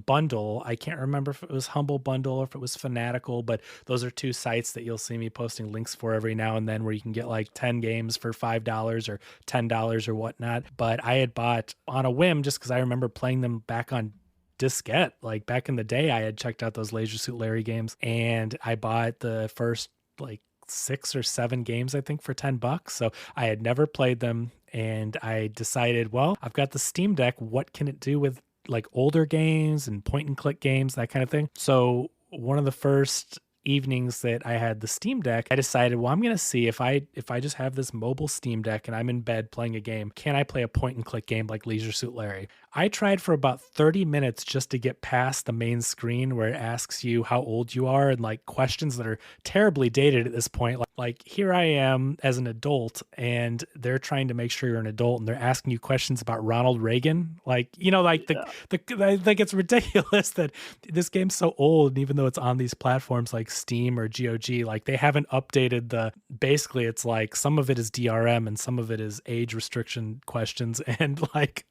bundle. I can't remember if it was Humble Bundle or if it was Fanatical, but those are two sites that you'll see me posting links for every now and then, where you can get like 10 games for $5 or $10 or whatnot. But I had bought on a whim, just because I remember playing them back on diskette. Like back in the day, I had checked out those Leisure Suit Larry games, and I bought the first like 6 or 7 games, I think, for $10. So I had never played them, and I decided, well, I've got the Steam Deck. What can it do with like older games and point and click games, that kind of thing? So one of the first evenings that I had the Steam Deck, I decided, well, I'm going to see if I just have this mobile Steam Deck and I'm in bed playing a game, can I play a point and click game like Leisure Suit Larry? I tried for about 30 minutes just to get past the main screen where it asks you how old you are and like questions that are terribly dated at this point. Like here I am as an adult, and they're trying to make sure you're an adult, and they're asking you questions about Ronald Reagan. Like, you know, like I think it's ridiculous that this game's so old, and even though it's on these platforms like Steam or GOG, like they haven't updated basically it's like some of it is DRM and some of it is age restriction questions, and like,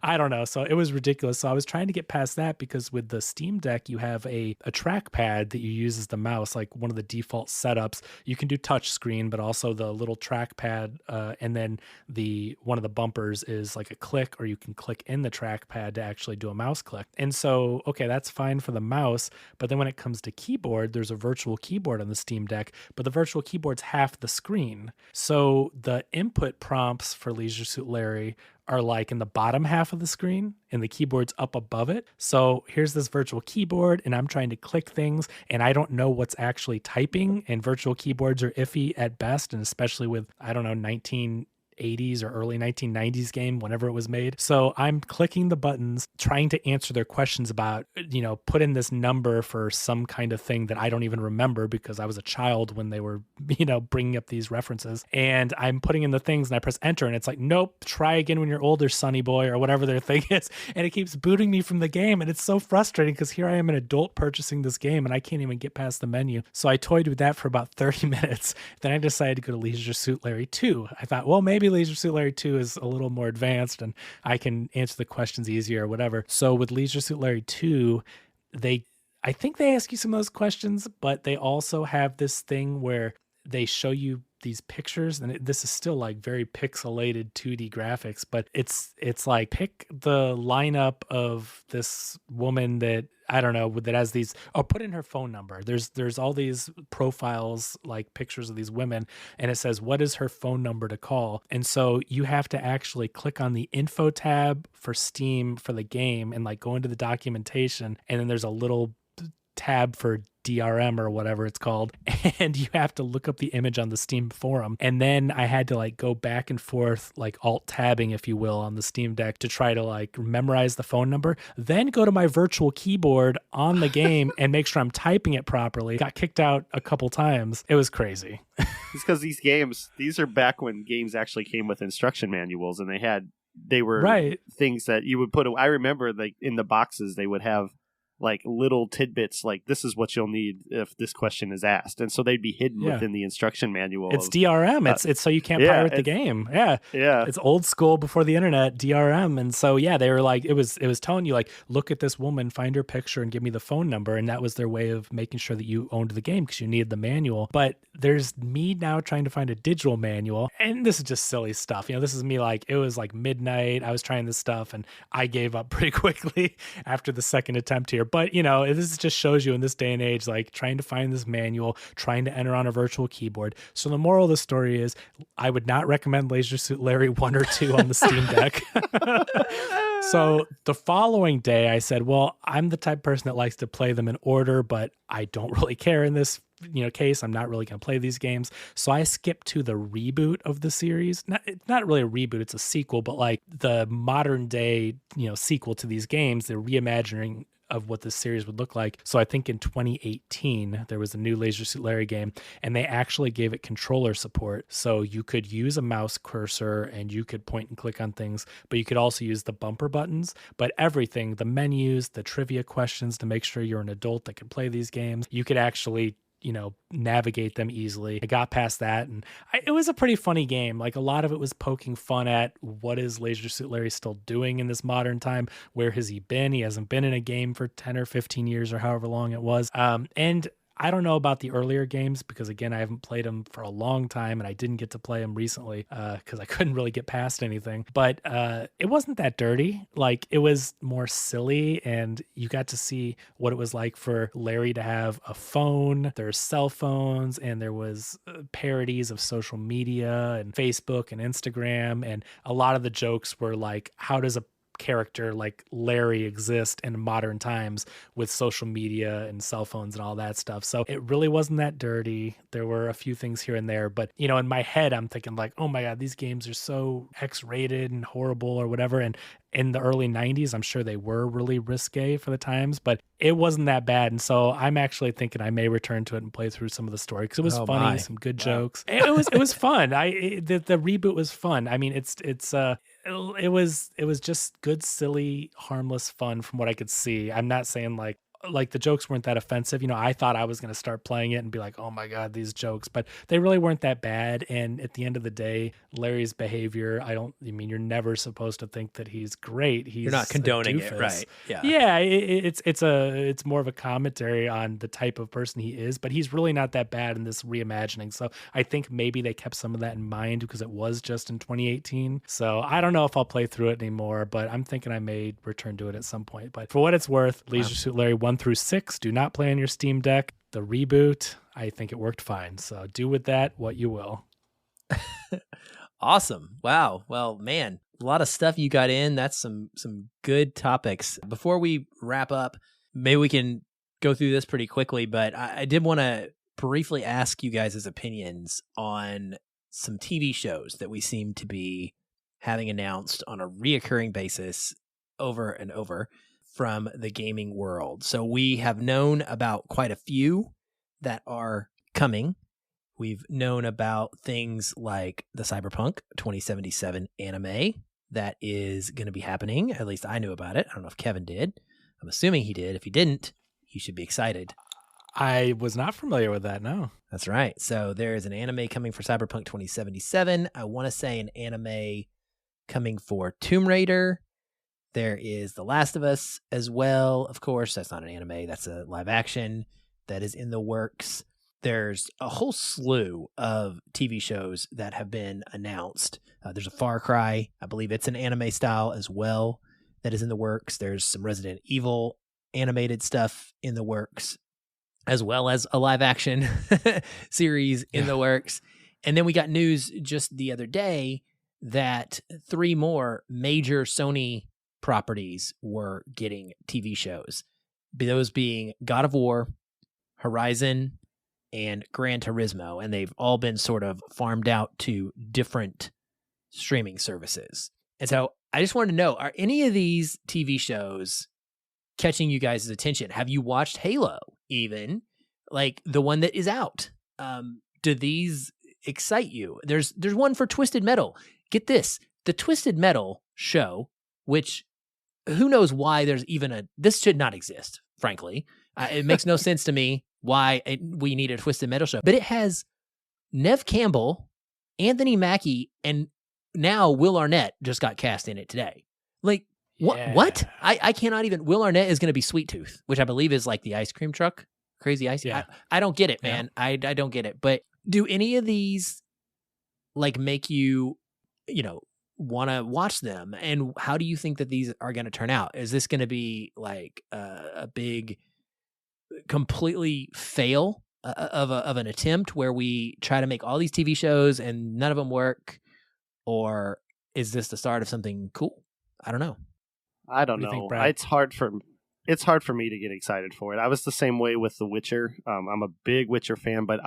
I don't know. So it was ridiculous. So I was trying to get past that, because with the Steam Deck, you have a trackpad that you use as the mouse, like one of the default setups. You can do touch screen, but also the little trackpad, and then one of the bumpers is like a click, or you can click in the trackpad to actually do a mouse click. And so, okay, that's fine for the mouse, but then when it comes to keyboard, there's a virtual keyboard on the Steam Deck, but the virtual keyboard's half the screen. So the input prompts for Leisure Suit Larry are like in the bottom half of the screen, and the keyboard's up above it. So here's this virtual keyboard, and I'm trying to click things, and I don't know what's actually typing, and virtual keyboards are iffy at best, and especially with, I don't know, 1980s or early 1990s game, whenever it was made. So I'm clicking the buttons, trying to answer their questions about, you know, put in this number for some kind of thing that I don't even remember, because I was a child when they were, you know, bringing up these references. And I'm putting in the things, and I press enter, and it's like, nope, try again when you're older, sonny boy, or whatever their thing is. And it keeps booting me from the game. And it's so frustrating, because here I am, an adult, purchasing this game, and I can't even get past the menu. So I toyed with that for about 30 minutes. Then I decided to go to Leisure Suit Larry 2. I thought, well, maybe Leisure Suit Larry 2 is a little more advanced and I can answer the questions easier or whatever. So with Leisure Suit Larry 2, I think they ask you some of those questions, but they also have this thing where they show you these pictures, and this is still like very pixelated 2D graphics, but it's like, pick the lineup of this woman that, I don't know, that has these, put in her phone number. There's all these profiles, like pictures of these women, and it says, what is her phone number to call? And so you have to actually click on the info tab for Steam for the game, and like go into the documentation, and then there's a little tab for DRM or whatever it's called, and you have to look up the image on the Steam forum. And then I had to like go back and forth, like alt tabbing, if you will, on the Steam Deck to try to like memorize the phone number, then go to my virtual keyboard on the game and make sure I'm typing it properly. Got kicked out a couple times. It was crazy. It's because these are back when games actually came with instruction manuals, and they were right. Things that you would put. I remember like in the boxes, they would have like little tidbits, like this is what you'll need if this question is asked, and so they'd be hidden within the instruction manual. It's DRM. It's so you can't pirate the game. It's old school before the internet, DRM. And so they were like, it was telling you like, look at this woman, find her picture, and give me the phone number, and that was their way of making sure that you owned the game, because you needed the manual. But there's me now trying to find a digital manual, and this is just silly stuff. You know, this is me, like, it was like midnight, I was trying this stuff, and I gave up pretty quickly after the second attempt here. But, you know, this just shows you in this day and age, like trying to find this manual, trying to enter on a virtual keyboard. So the moral of the story is I would not recommend Leisure Suit Larry 1 or 2 on the Steam Deck. So the following day I said, well, I'm the type of person that likes to play them in order, but I don't really care in this case. I'm not really going to play these games. So I skipped to the reboot of the series. Not really a reboot, it's a sequel, but like the modern day, sequel to these games, they're reimagining of what this series would look like. So I think in 2018, there was a new Leisure Suit Larry game, and they actually gave it controller support. So you could use a mouse cursor and you could point and click on things, but you could also use the bumper buttons. But everything, the menus, the trivia questions to make sure you're an adult that can play these games, you could actually navigate them easily. I got past that, and it was a pretty funny game. Like, a lot of it was poking fun at what is Leisure Suit Larry still doing in this modern time? Where has he been? He hasn't been in a game for 10 or 15 years or however long it was. And I don't know about the earlier games because, again, I haven't played them for a long time, and I didn't get to play them recently because I couldn't really get past anything. But it wasn't that dirty. Like, it was more silly, and you got to see what it was like for Larry to have a phone. There's cell phones, and there was parodies of social media and Facebook and Instagram, and a lot of the jokes were like, how does a character like Larry exist in modern times with social media and cell phones and all that stuff. So it really wasn't that dirty. There were a few things here and there, but in my head, I'm thinking like, oh my God, these games are so X-rated and horrible or whatever. And in the early 90s, I'm sure they were really risque for the times, but it wasn't that bad. And so I'm actually thinking I may return to it and play through some of the story because it was funny, some good jokes. It was fun. The reboot was fun. I mean, it was just good, silly, harmless fun from what I could see. I'm not saying like the jokes weren't that offensive. I thought I was going to start playing it and be like, oh my God, these jokes, but they really weren't that bad. And at the end of the day, Larry's behavior, you're never supposed to think that he's great. You're not condoning it, right? Yeah. Yeah. It's more of a commentary on the type of person he is, but he's really not that bad in this reimagining. So I think maybe they kept some of that in mind because it was just in 2018. So I don't know if I'll play through it anymore, but I'm thinking I may return to it at some point. But for what it's worth, Leisure Suit Larry 1 through 6 do not play on your Steam Deck. The reboot, I think it worked fine. So do with that what you will. Awesome. Wow. Well, man, a lot of stuff you got in. That's some good topics. Before we wrap up, maybe we can go through this pretty quickly, but I did want to briefly ask you guys' opinions on some TV shows that we seem to be having announced on a reoccurring basis over and over from the gaming world. So we have known about quite a few that are coming. We've known about things like the Cyberpunk 2077 anime that is going to be happening. At least I knew about it. I don't know if Kevin did. I'm assuming he did. If he didn't, you should be excited. I was not familiar with that, no. That's right. So there is an anime coming for Cyberpunk 2077. I want to say an anime coming for Tomb Raider. There is The Last of Us as well. Of course, that's not an anime. That's a live action that is in the works. There's a whole slew of TV shows that have been announced. There's a Far Cry. I believe it's an anime style as well that is in the works. There's some Resident Evil animated stuff in the works, as well as a live action series in the works. And then we got news just the other day that 3 more major Sony properties were getting TV shows. Those being God of War, Horizon, and Gran Turismo. And they've all been sort of farmed out to different streaming services. And so I just wanted to know, are any of these TV shows catching you guys' attention? Have you watched Halo even? Like the one that is out? Do these excite you? There's one for Twisted Metal. Get this, the Twisted Metal show, which who knows why there's even this should not exist, frankly. It makes no sense to me why we need a Twisted Metal show. But it has Nev Campbell, Anthony Mackie, and now Will Arnett just got cast in it today. Like, what? I cannot even. Will Arnett is going to be Sweet Tooth, which I believe is like the ice cream truck. Crazy Ice. Yeah. I don't get it, man. Yeah. I don't get it. But do any of these like make you, want to watch them? And how do you think that these are going to turn out? Is this going to be like a big, completely fail of an attempt where we try to make all these TV shows and none of them work? Or is this the start of something cool? I don't know. I don't know. Think, Brad? It's hard for me to get excited for it. I was the same way with The Witcher. I'm a big Witcher fan, but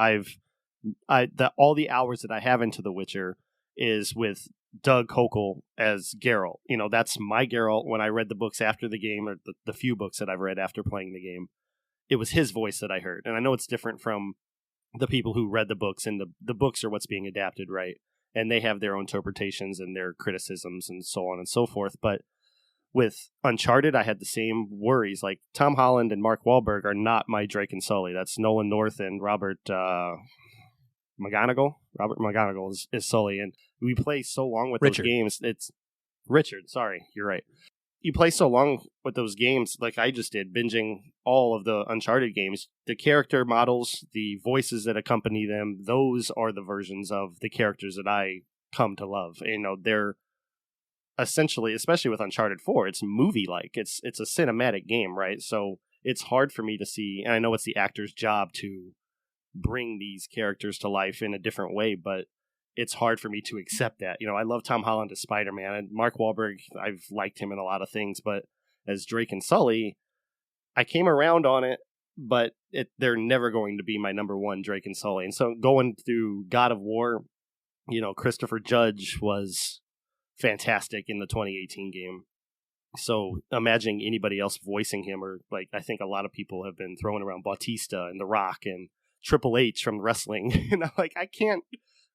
all the hours that I have into The Witcher is with Doug Hokel as Geralt. You know, that's my Geralt. When I read the books after the game, or the few books that I've read after playing the game, it was his voice that I heard. And I know it's different from the people who read the books, and the books are what's being adapted, right? And they have their own interpretations and their criticisms and so on and so forth. But with Uncharted, I had the same worries. Like, Tom Holland and Mark Wahlberg are not my Drake and Sully. That's Nolan North and Robert McGonagall. Robert McGonagall is Sully. And we play so long with those games. It's Richard. Sorry, you're right. You play so long with those games, like I just did, binging all of the Uncharted games. The character models, the voices that accompany them, those are the versions of the characters that I come to love. You know, they're essentially, especially with Uncharted 4, it's movie-like. It's a cinematic game, right? So it's hard for me to see, and I know it's the actor's job to bring these characters to life in a different way, but it's hard for me to accept that. You know, I love Tom Holland as Spider-Man, and Mark Wahlberg, I've liked him in a lot of things, but as Drake and Sully, I came around on it, but they're never going to be my number one Drake and Sully. And so going through God of War, you know, Christopher Judge was fantastic in the 2018 game. So imagining anybody else voicing him, or like, I think a lot of people have been throwing around Bautista and The Rock and Triple H from wrestling. And I'm like, I can't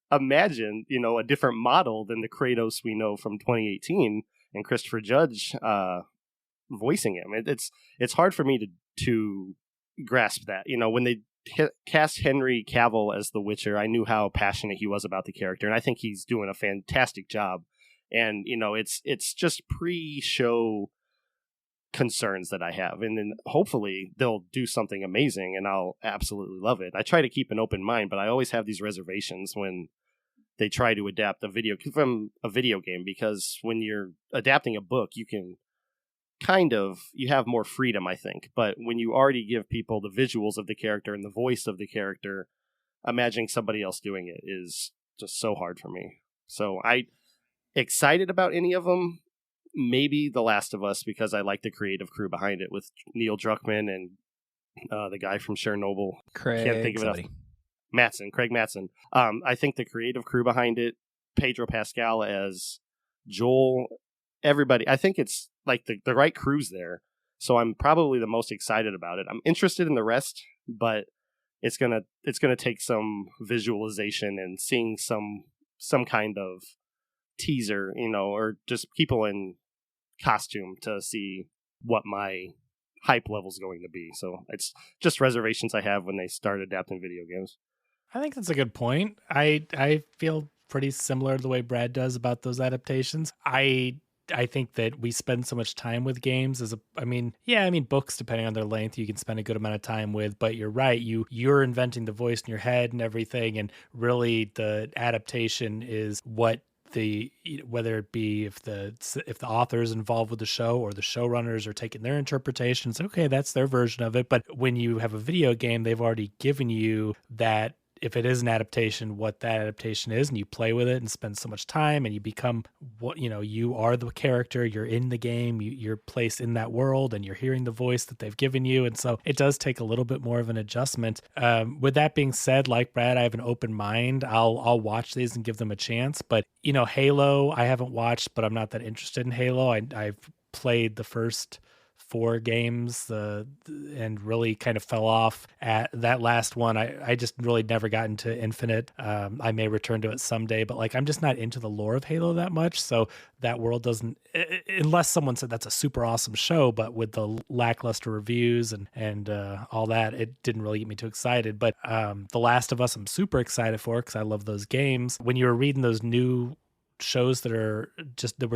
imagine, you know, a different model than the Kratos we know from 2018 and Christopher Judge voicing him. It's hard for me to grasp that. You know, when they cast Henry Cavill as The Witcher, I knew how passionate he was about the character, and I think he's doing a fantastic job. And, you know, it's just pre-show concerns that I have. And then hopefully they'll do something amazing and I'll absolutely love it. I try to keep an open mind, but I always have these reservations when they try to adapt from a video game, because when you're adapting a book, you can you have more freedom, I think. But when you already give people the visuals of the character and the voice of the character, imagining somebody else doing it is just so hard for me. So excited about any of them, maybe The Last of Us, because I like the creative crew behind it with Neil Druckmann and the guy from Chernobyl. Craig, can't think of it. Craig Mattson. I think the creative crew behind it, Pedro Pascal as Joel, everybody, I think it's like the right crew's there. So I'm probably the most excited about it. I'm interested in the rest, but it's gonna take some visualization and seeing some kind of teaser, you know, or just people in costume to see what my hype level is going to be. So it's just reservations I have when they start adapting video games. I think that's a good point. I feel pretty similar to the way Brad does about those adaptations. I think that we spend so much time with games books, depending on their length, you can spend a good amount of time with, but you're right. You're inventing the voice in your head and everything. And really the adaptation is what whether it be if the author is involved with the show or the showrunners are taking their interpretations, okay, that's their version of it. But when you have a video game, they've already given you that, if it is an adaptation, what that adaptation is, and you play with it and spend so much time, and you become what, you know, you are the character, you're in the game, you're placed in that world, and you're hearing the voice that they've given you. And so it does take a little bit more of an adjustment. With that being said, like Brad, I have an open mind. I'll watch these and give them a chance. But, you know, Halo, I haven't watched, but I'm not that interested in Halo. I've played the first 4 games and really kind of fell off at that last one. I just really never got into Infinite. I may return to it someday, but like, I'm just not into the lore of Halo that much. So that world doesn't, unless someone said that's a super awesome show, but with the lackluster reviews and all that, it didn't really get me too excited. But The Last of Us, I'm super excited for, because I love those games. When you were reading those new shows that were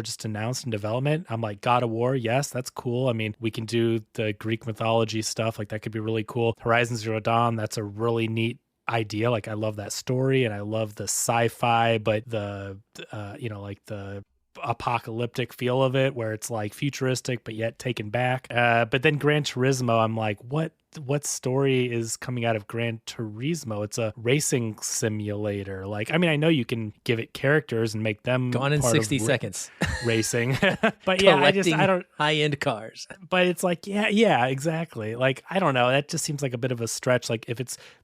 just announced in development, I'm like, God of War, yes, that's cool. I mean, we can do the Greek mythology stuff, like that could be really cool. Horizon Zero Dawn, that's a really neat idea. Like, I love that story, and I love the sci-fi, but the like the apocalyptic feel of it, where it's like futuristic but yet taken back. But then Gran Turismo, I'm like, what what story is coming out of Gran Turismo? It's a racing simulator. Like, I mean, I know you can give it characters and make them gone in 60 seconds racing, but yeah, I don't high-end cars. But it's like, yeah, exactly. Like, I don't know. That just seems like a bit of a stretch. Like,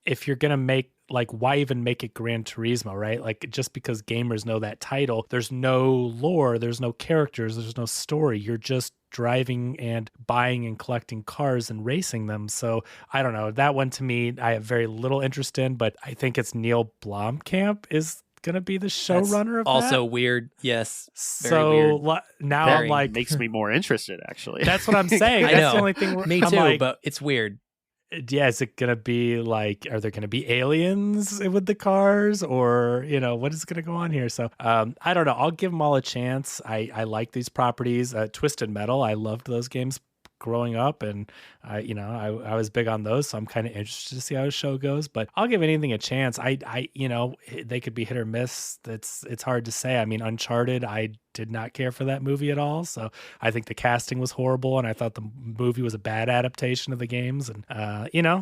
if you're gonna make, like, why even make it Gran Turismo, right? Like, just because gamers know that title, there's no lore, there's no characters, there's no story. You're just driving and buying and collecting cars and racing them. So I don't know. That one to me, I have very little interest in, but I think it's Neil Blomkamp is going to be the showrunner of also that. Weird. Yes. So now I'm like, makes me more interested, actually. That's what I'm saying. That's the only thing. Me too, like, but it's weird. Yeah, is it going to be like, are there going to be aliens with the cars, or, what is going to go on here? So I don't know. I'll give them all a chance. I like these properties. Twisted Metal, I loved those games growing up, and I was big on those, so I'm kind of interested to see how the show goes, but I'll give anything a chance. They could be hit or miss. It's hard to say. I mean, Uncharted, I did not care for that movie at all, so I think the casting was horrible, and I thought the movie was a bad adaptation of the games, and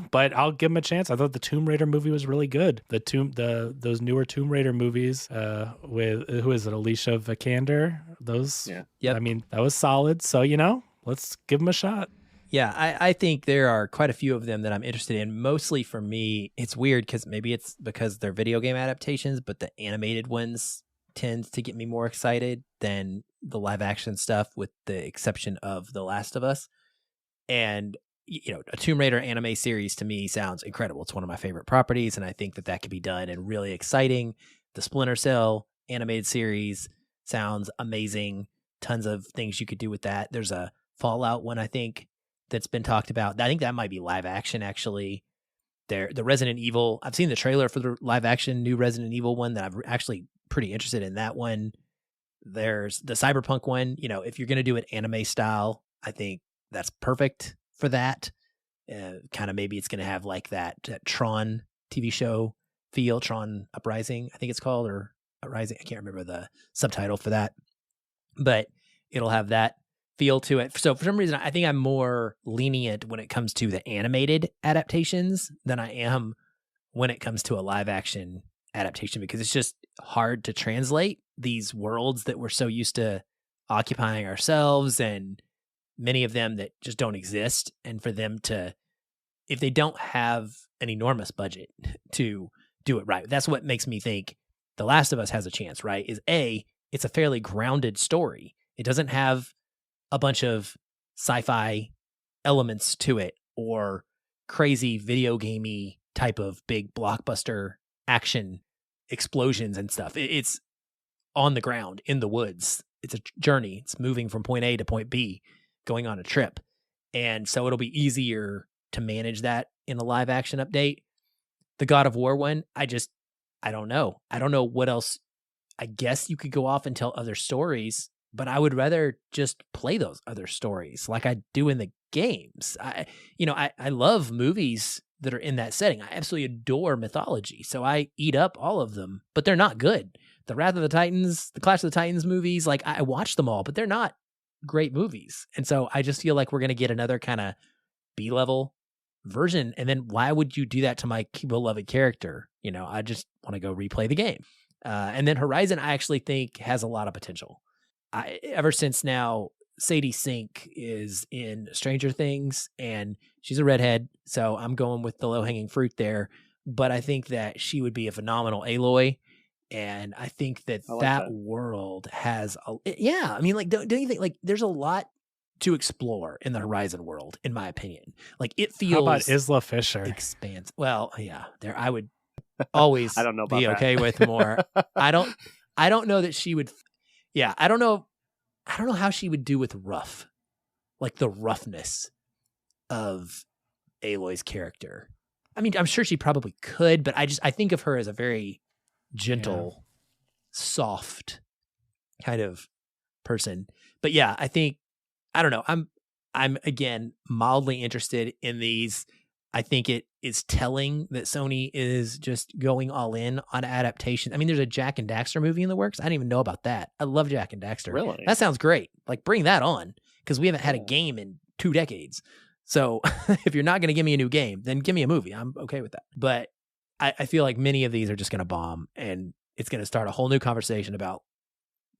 but I'll give them a chance. I thought the Tomb Raider movie was really good. Those newer Tomb Raider movies with, who is it, Alicia Vikander, those, yeah, I mean, that was solid. So let's give them a shot. Yeah, I think there are quite a few of them that I'm interested in. Mostly for me, it's weird because maybe it's because they're video game adaptations, but the animated ones tends to get me more excited than the live action stuff, with the exception of The Last of Us. And, a Tomb Raider anime series to me sounds incredible. It's one of my favorite properties, and I think that could be done and really exciting. The Splinter Cell animated series sounds amazing. Tons of things you could do with that. There's a Fallout one, I think, that's been talked about. I think that might be live action, actually. The Resident Evil, I've seen the trailer for the live action new Resident Evil one that I'm actually pretty interested in that one. There's the Cyberpunk one. If you're going to do it anime style, I think that's perfect for that. Kind of maybe it's going to have like that Tron TV show feel, Tron Uprising, I think it's called, or Uprising. I can't remember the subtitle for that, but it'll have that feel to it. So for some reason, I think I'm more lenient when it comes to the animated adaptations than I am when it comes to a live action adaptation, because it's just hard to translate these worlds that we're so used to occupying ourselves, and many of them that just don't exist. And for them to, if they don't have an enormous budget to do it right, that's what makes me think The Last of Us has a chance, right? It's a fairly grounded story. It doesn't have a bunch of sci-fi elements to it or crazy video gamey type of big blockbuster action explosions and stuff. It's on the ground in the woods. It's a journey. It's moving from point A to point B, going on a trip. And so it'll be easier to manage that in a live action update. The God of War one, I don't know. I don't know what else. I guess you could go off and tell other stories, but I would rather just play those other stories like I do in the games. I love movies that are in that setting. I absolutely adore mythology, so I eat up all of them, but they're not good. The Wrath of the Titans, the Clash of the Titans movies, like I watch them all, but they're not great movies. And so I just feel like we're going to get another kind of B-level version. And then why would you do that to my beloved character? I just want to go replay the game. And then Horizon, I actually think has a lot of potential. Ever since now, Sadie Sink is in Stranger Things, and she's a redhead, so I'm going with the low-hanging fruit there. But I think that she would be a phenomenal Aloy, and I think that world has don't you think, like, there's a lot to explore in the Horizon world, in my opinion. Like, it feels... How about Isla Fisher? Expanse. Well, yeah, there I would always I don't know about be okay with more. I don't know that she would... Yeah, I don't know how she would do with rough, like the roughness of Aloy's character. I mean, I'm sure she probably could, but I think of her as a very gentle, soft kind of person. But yeah, I don't know. I'm again mildly interested in these. I think it is telling that Sony is just going all in on adaptation. I mean, there's a Jack and Daxter movie in the works. I didn't even know about that. I love Jack and Daxter. Really? That sounds great. Like, bring that on, because we haven't had a game in 2 decades. So if you're not going to give me a new game, then give me a movie. I'm okay with that. But I feel like many of these are just going to bomb, and it's going to start a whole new conversation about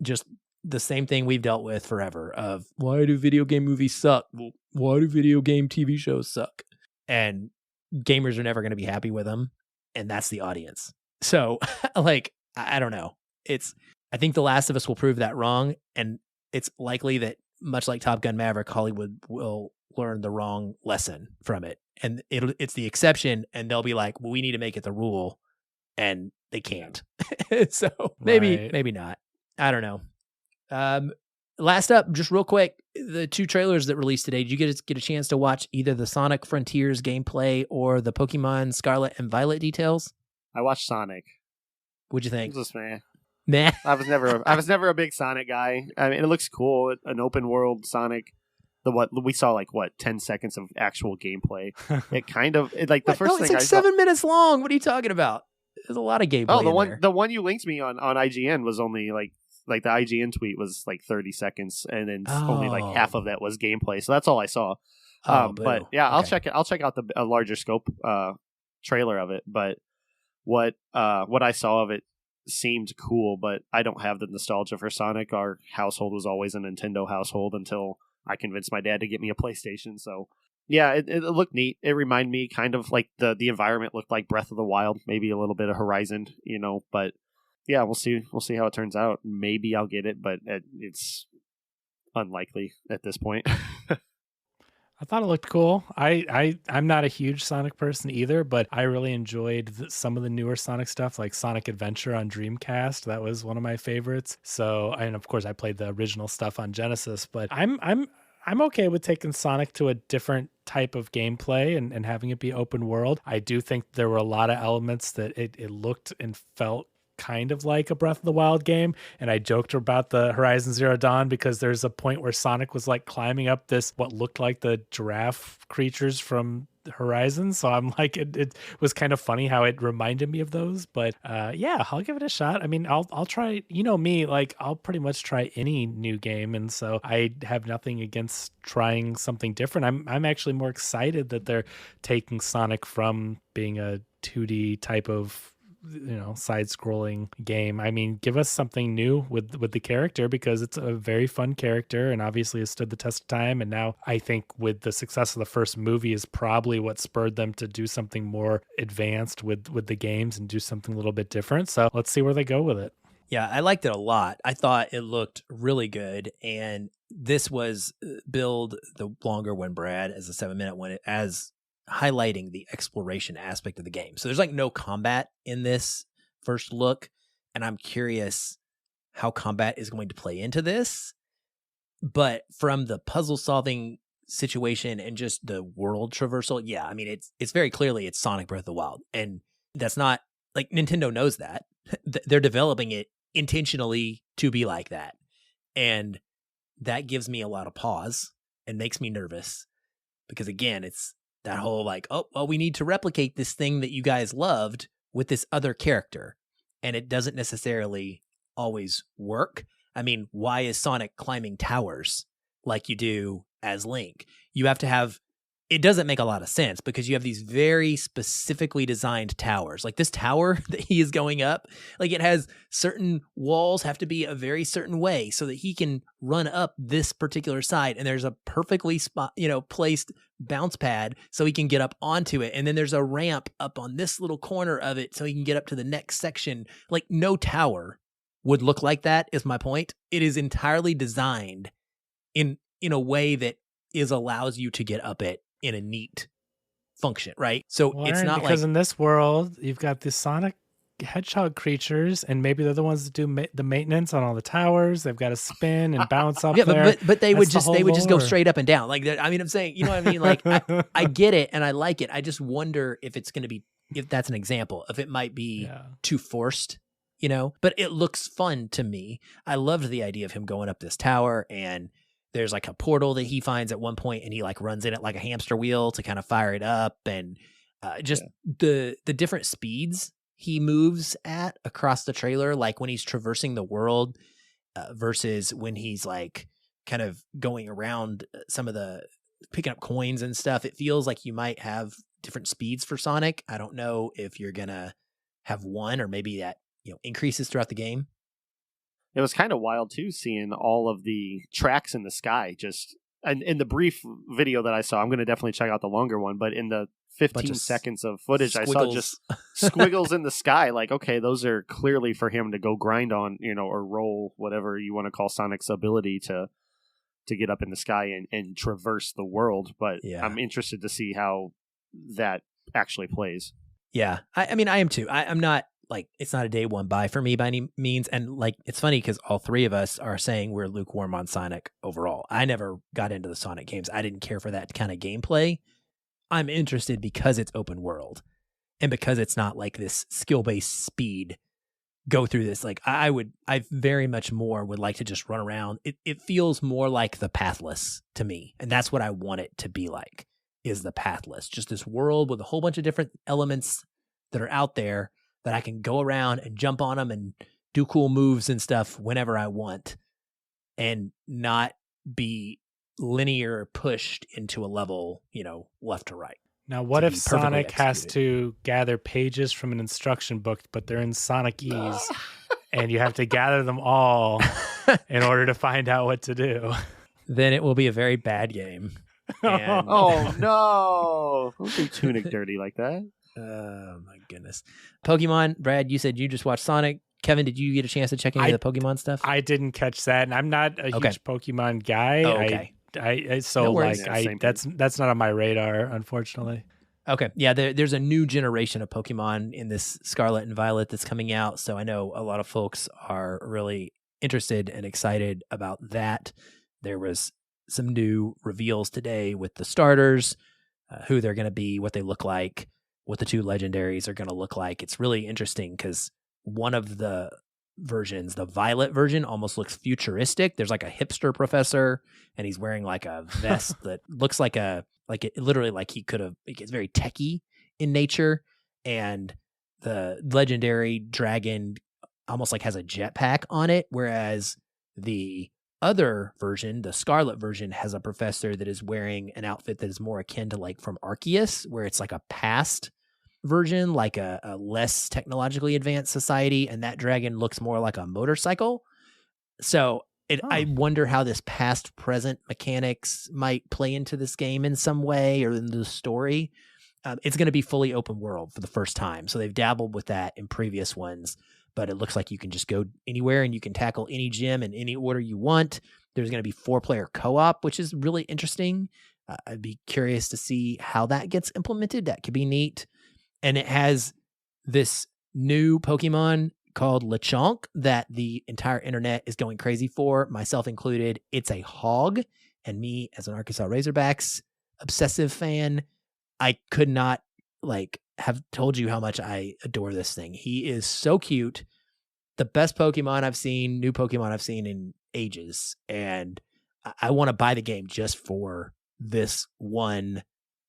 just the same thing we've dealt with forever of why do video game movies suck? Why do video game TV shows suck? And gamers are never going to be happy with them. And that's the audience. So like, I don't know. I think The Last of Us will prove that wrong. And it's likely that much like Top Gun Maverick, Hollywood will learn the wrong lesson from it. And it's the exception. And they'll be like, well, we need to make it the rule. And they can't. So maybe not. I don't know. Last up, just real quick, the 2 trailers that released today. Did you get a chance to watch either the Sonic Frontiers gameplay or the Pokemon Scarlet and Violet details? I watched Sonic. What'd you think? Just meh. Nah. I was never a big Sonic guy. I mean, it looks cool. An open world Sonic. We saw 10 seconds of actual gameplay. It kind of like the first thing. It's 7 minutes long. What are you talking about? There's a lot of gameplay. Oh, the one you linked me on IGN was only like the IGN tweet was 30 seconds, and then only half of that was gameplay. So that's all I saw. But yeah, okay. I'll check out a larger scope trailer of it. But what I saw of it seemed cool, but I don't have the nostalgia for Sonic. Our household was always a Nintendo household until I convinced my dad to get me a PlayStation. So yeah, it looked neat. It reminded me kind of like the environment looked like Breath of the Wild, maybe a little bit of Horizon, but yeah, we'll see how it turns out. Maybe I'll get it, but it's unlikely at this point. I thought it looked cool. I'm not a huge Sonic person either, but I really enjoyed some of the newer Sonic stuff, like Sonic Adventure on Dreamcast. That was one of my favorites. So, and of course, I played the original stuff on Genesis. But I'm okay with taking Sonic to a different type of gameplay and having it be open world. I do think there were a lot of elements that it looked and felt kind of like a Breath of the Wild game. And I joked about the Horizon Zero Dawn because there's a point where Sonic was climbing up this, what looked like the giraffe creatures from Horizon. So I'm like, it was kind of funny how it reminded me of those. But yeah, I'll give it a shot. I mean, I'll try, me, I'll pretty much try any new game. And so I have nothing against trying something different. I'm actually more excited that they're taking Sonic from being a 2D type of side-scrolling game. I mean, give us something new with the character, because it's a very fun character and obviously has stood the test of time. And now I think with the success of the first movie is probably what spurred them to do something more advanced with the games and do something a little bit different. So let's see where they go with it. Yeah, I liked it a lot. I thought it looked really good. And this was billed, the longer one, Brad, as a 7-minute one, as highlighting the exploration aspect of the game. So there's no combat in this first look, and I'm curious how combat is going to play into this. But from the puzzle solving situation and just the world traversal, yeah, I mean, it's very clearly it's Sonic Breath of the Wild, and that's not Nintendo knows that. They're developing it intentionally to be like that, and that gives me a lot of pause and makes me nervous, because again, it's that whole we need to replicate this thing that you guys loved with this other character. And it doesn't necessarily always work. I mean, why is Sonic climbing towers like you do as Link? You have to have, it doesn't make a lot of sense, because you have these very specifically designed towers. Like this tower that he is going up, it has certain walls have to be a very certain way so that he can run up this particular side. And there's a perfectly placed bounce pad so he can get up onto it. And then there's a ramp up on this little corner of it so he can get up to the next section. No tower would look like that, is my point. It is entirely designed in a way that allows you to get up it in a neat function, right? So it's not because in this world you've got the Sonic Hedgehog creatures, and maybe they're the ones that do the maintenance on all the towers. They've got to spin and bounce up there. But they would just go straight up and down. I'm saying, you know what I mean? I get it and I like it. I just wonder if it's going to be, if that's an example, if it might be too forced, But it looks fun to me. I loved the idea of him going up this tower, and there's a portal that he finds at one point, and he runs in it like a hamster wheel to kind of fire it up, and the different speeds he moves at across the trailer, when he's traversing the world versus when he's kind of going around some of the picking up coins and stuff. It feels like you might have different speeds for Sonic. I don't know if you're gonna have one or maybe that increases throughout the game. It was kind of wild too, seeing all of the tracks in the sky. Just and in the brief video that I saw, I'm going to definitely check out the longer one. But in the 15 seconds of footage, I saw just squiggles in the sky. Like, okay, those are clearly for him to go grind on, or roll, whatever you want to call Sonic's ability to get up in the sky and traverse the world. But I'm interested to see how that actually plays. Yeah, I mean, I am too. I'm not like, it's not a day one buy for me by any means. And like, it's funny because all three of us are saying we're lukewarm on Sonic overall. I never got into the Sonic games. I didn't care for that kind of gameplay. I'm interested because it's open world and because it's not like this skill-based speed go through this. Like I very much more would like to just run around. It feels more like the Pathless to me. And that's what I want it to be like, is the Pathless. Just this world with a whole bunch of different elements that are out there that I can go around and jump on them and do cool moves and stuff whenever I want and not be linear pushed into a level, left to right. Now, what if Sonic has to gather pages from an instruction book, but they're in Sonic-ese, and you have to gather them all in order to find out what to do? Then it will be a very bad game. And... oh, no. Don't do Tunic dirty like that. Oh, my goodness. Pokemon, Brad, you said you just watched Sonic. Kevin, did you get a chance to check any of the Pokemon stuff? I didn't catch that, and I'm not a huge Pokemon guy. Oh, okay. That's not on my radar, unfortunately. Okay. Yeah, there's a new generation of Pokemon in this Scarlet and Violet that's coming out, so I know a lot of folks are really interested and excited about that. There was some new reveals today with the starters, who they're going to be, what they look like, what the two legendaries are going to look like. It's really interesting because one of the versions, the Violet version, almost looks futuristic. There's like a hipster professor, and he's wearing like a vest that looks like it's very techy in nature. And the legendary dragon almost like has a jetpack on it, whereas the other version, the Scarlet version, has a professor that is wearing an outfit that is more akin to like from Arceus, where it's like a past version, like a less technologically advanced society, and that dragon looks more like a motorcycle. So I wonder how this past present mechanics might play into this game in some way or in the story. It's going to be fully open world for the first time, so they've dabbled with that in previous ones, but it looks like you can just go anywhere and you can tackle any gym in any order you want. There's going to be 4-player co-op, which is really interesting. I'd be curious to see how that gets implemented. That could be neat. And it has this new Pokemon called Lechonk that the entire internet is going crazy for, myself included. It's a hog, and me as an Arkansas Razorbacks obsessive fan, I could not have told you how much I adore this thing. He is so cute. The best Pokemon I've seen, new Pokemon I've seen in ages. And I want to buy the game just for this one,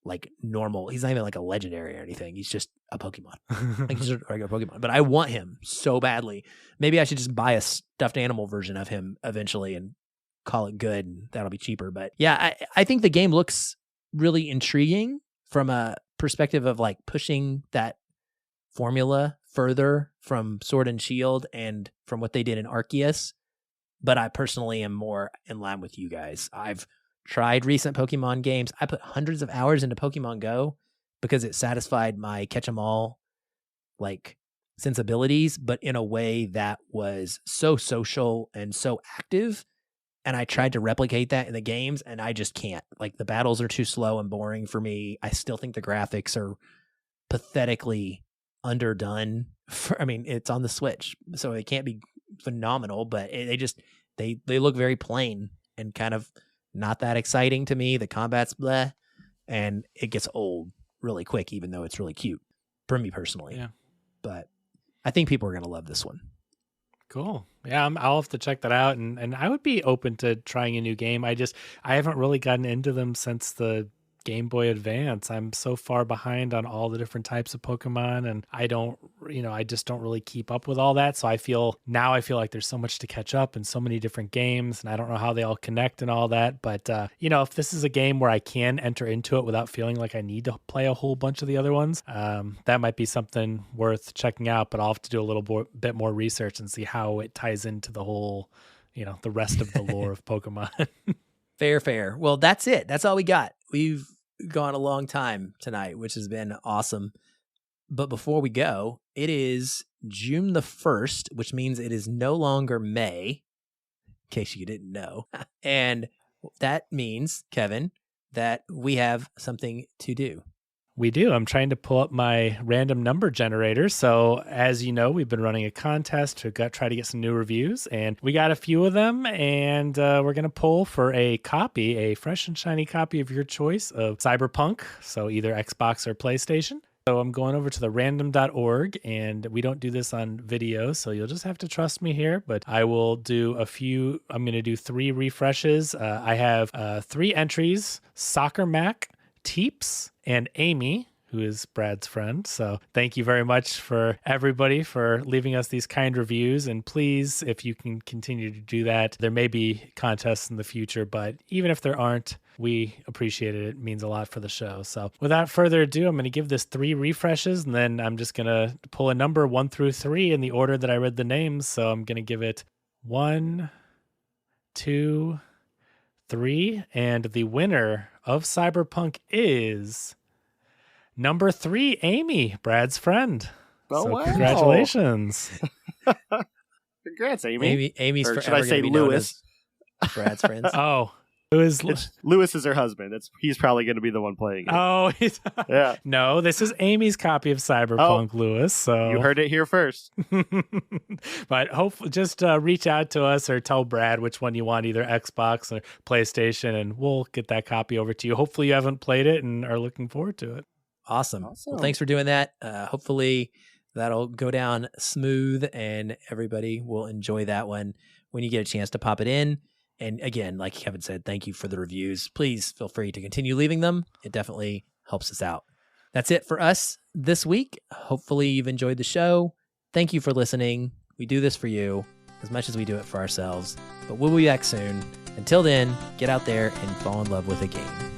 like normal. He's not even like a legendary or anything. He's just a Pokemon. Like he's just a regular Pokemon. But I want him so badly. Maybe I should just buy a stuffed animal version of him eventually and call it good, and that'll be cheaper. But yeah, I think the game looks really intriguing from a perspective of like pushing that formula further from Sword and Shield and from what they did in Arceus. But I personally am more in line with you guys. I've tried recent Pokemon games. I put hundreds of hours into Pokemon Go because it satisfied my catch-em-all like sensibilities, but in a way that was so social and so active. And I tried to replicate that in the games, and I just can't. Like, the battles are too slow and boring for me. I still think the graphics are pathetically underdone. It's on the Switch, so it can't be phenomenal, but they look very plain and kind of not that exciting to me. The combat's bleh, and it gets old really quick, even though it's really cute for me personally. Yeah. But I think people are going to love this one. Cool. Yeah, I'll have to check that out, and I would be open to trying a new game. I haven't really gotten into them since the Game Boy Advance. I'm so far behind on all the different types of Pokemon, and I don't I just don't really keep up with all that. So I feel like there's so much to catch up and so many different games, and I don't know how they all connect and all that. But, if this is a game where I can enter into it without feeling like I need to play a whole bunch of the other ones, that might be something worth checking out. But I'll have to do a little bit more research and see how it ties into the whole, the rest of the lore of Pokemon. Fair. Well, that's it. That's all we got. We've gone a long time tonight, which has been awesome. But before we go, it is June the 1st, which means it is no longer May, in case you didn't know. And that means, Kevin, that we have something to do. We do. I'm trying to pull up my random number generator. So as you know, we've been running a contest to try to get some new reviews, and we got a few of them, and we're going to pull for a fresh and shiny copy of your choice of Cyberpunk. So either Xbox or PlayStation. So I'm going over to the random.org, and we don't do this on video, so you'll just have to trust me here, but I will do I'm going to do 3 refreshes. I have 3 entries: Soccer Mac, Teeps, and Amy, who is Brad's friend. So thank you very much for everybody for leaving us these kind reviews. And please, if you can continue to do that, there may be contests in the future, but even if there aren't, we appreciate it. It means a lot for the show. So without further ado, I'm going to give this 3 refreshes, and then I'm just going to pull a number 1 through 3 in the order that I read the names. So I'm going to give it 1, 2, 3, and the winner of Cyberpunk is number 3, Amy, Brad's friend. Oh, wow. Congratulations. Congrats, Amy. Amy's or forever should I say Lewis? Brad's friends. Oh, Lewis is her husband. He's probably going to be the one playing it. Oh, yeah. No, this is Amy's copy of Cyberpunk, Lewis. So you heard it here first. But hopefully, just reach out to us or tell Brad which one you want, either Xbox or PlayStation, and we'll get that copy over to you. Hopefully, you haven't played it and are looking forward to it. Awesome. Well, thanks for doing that. Hopefully, that'll go down smooth, and everybody will enjoy that one when you get a chance to pop it in. And again, like Kevin said, thank you for the reviews. Please feel free to continue leaving them. It definitely helps us out. That's it for us this week. Hopefully you've enjoyed the show. Thank you for listening. We do this for you as much as we do it for ourselves, but we'll be back soon. Until then, get out there and fall in love with a game.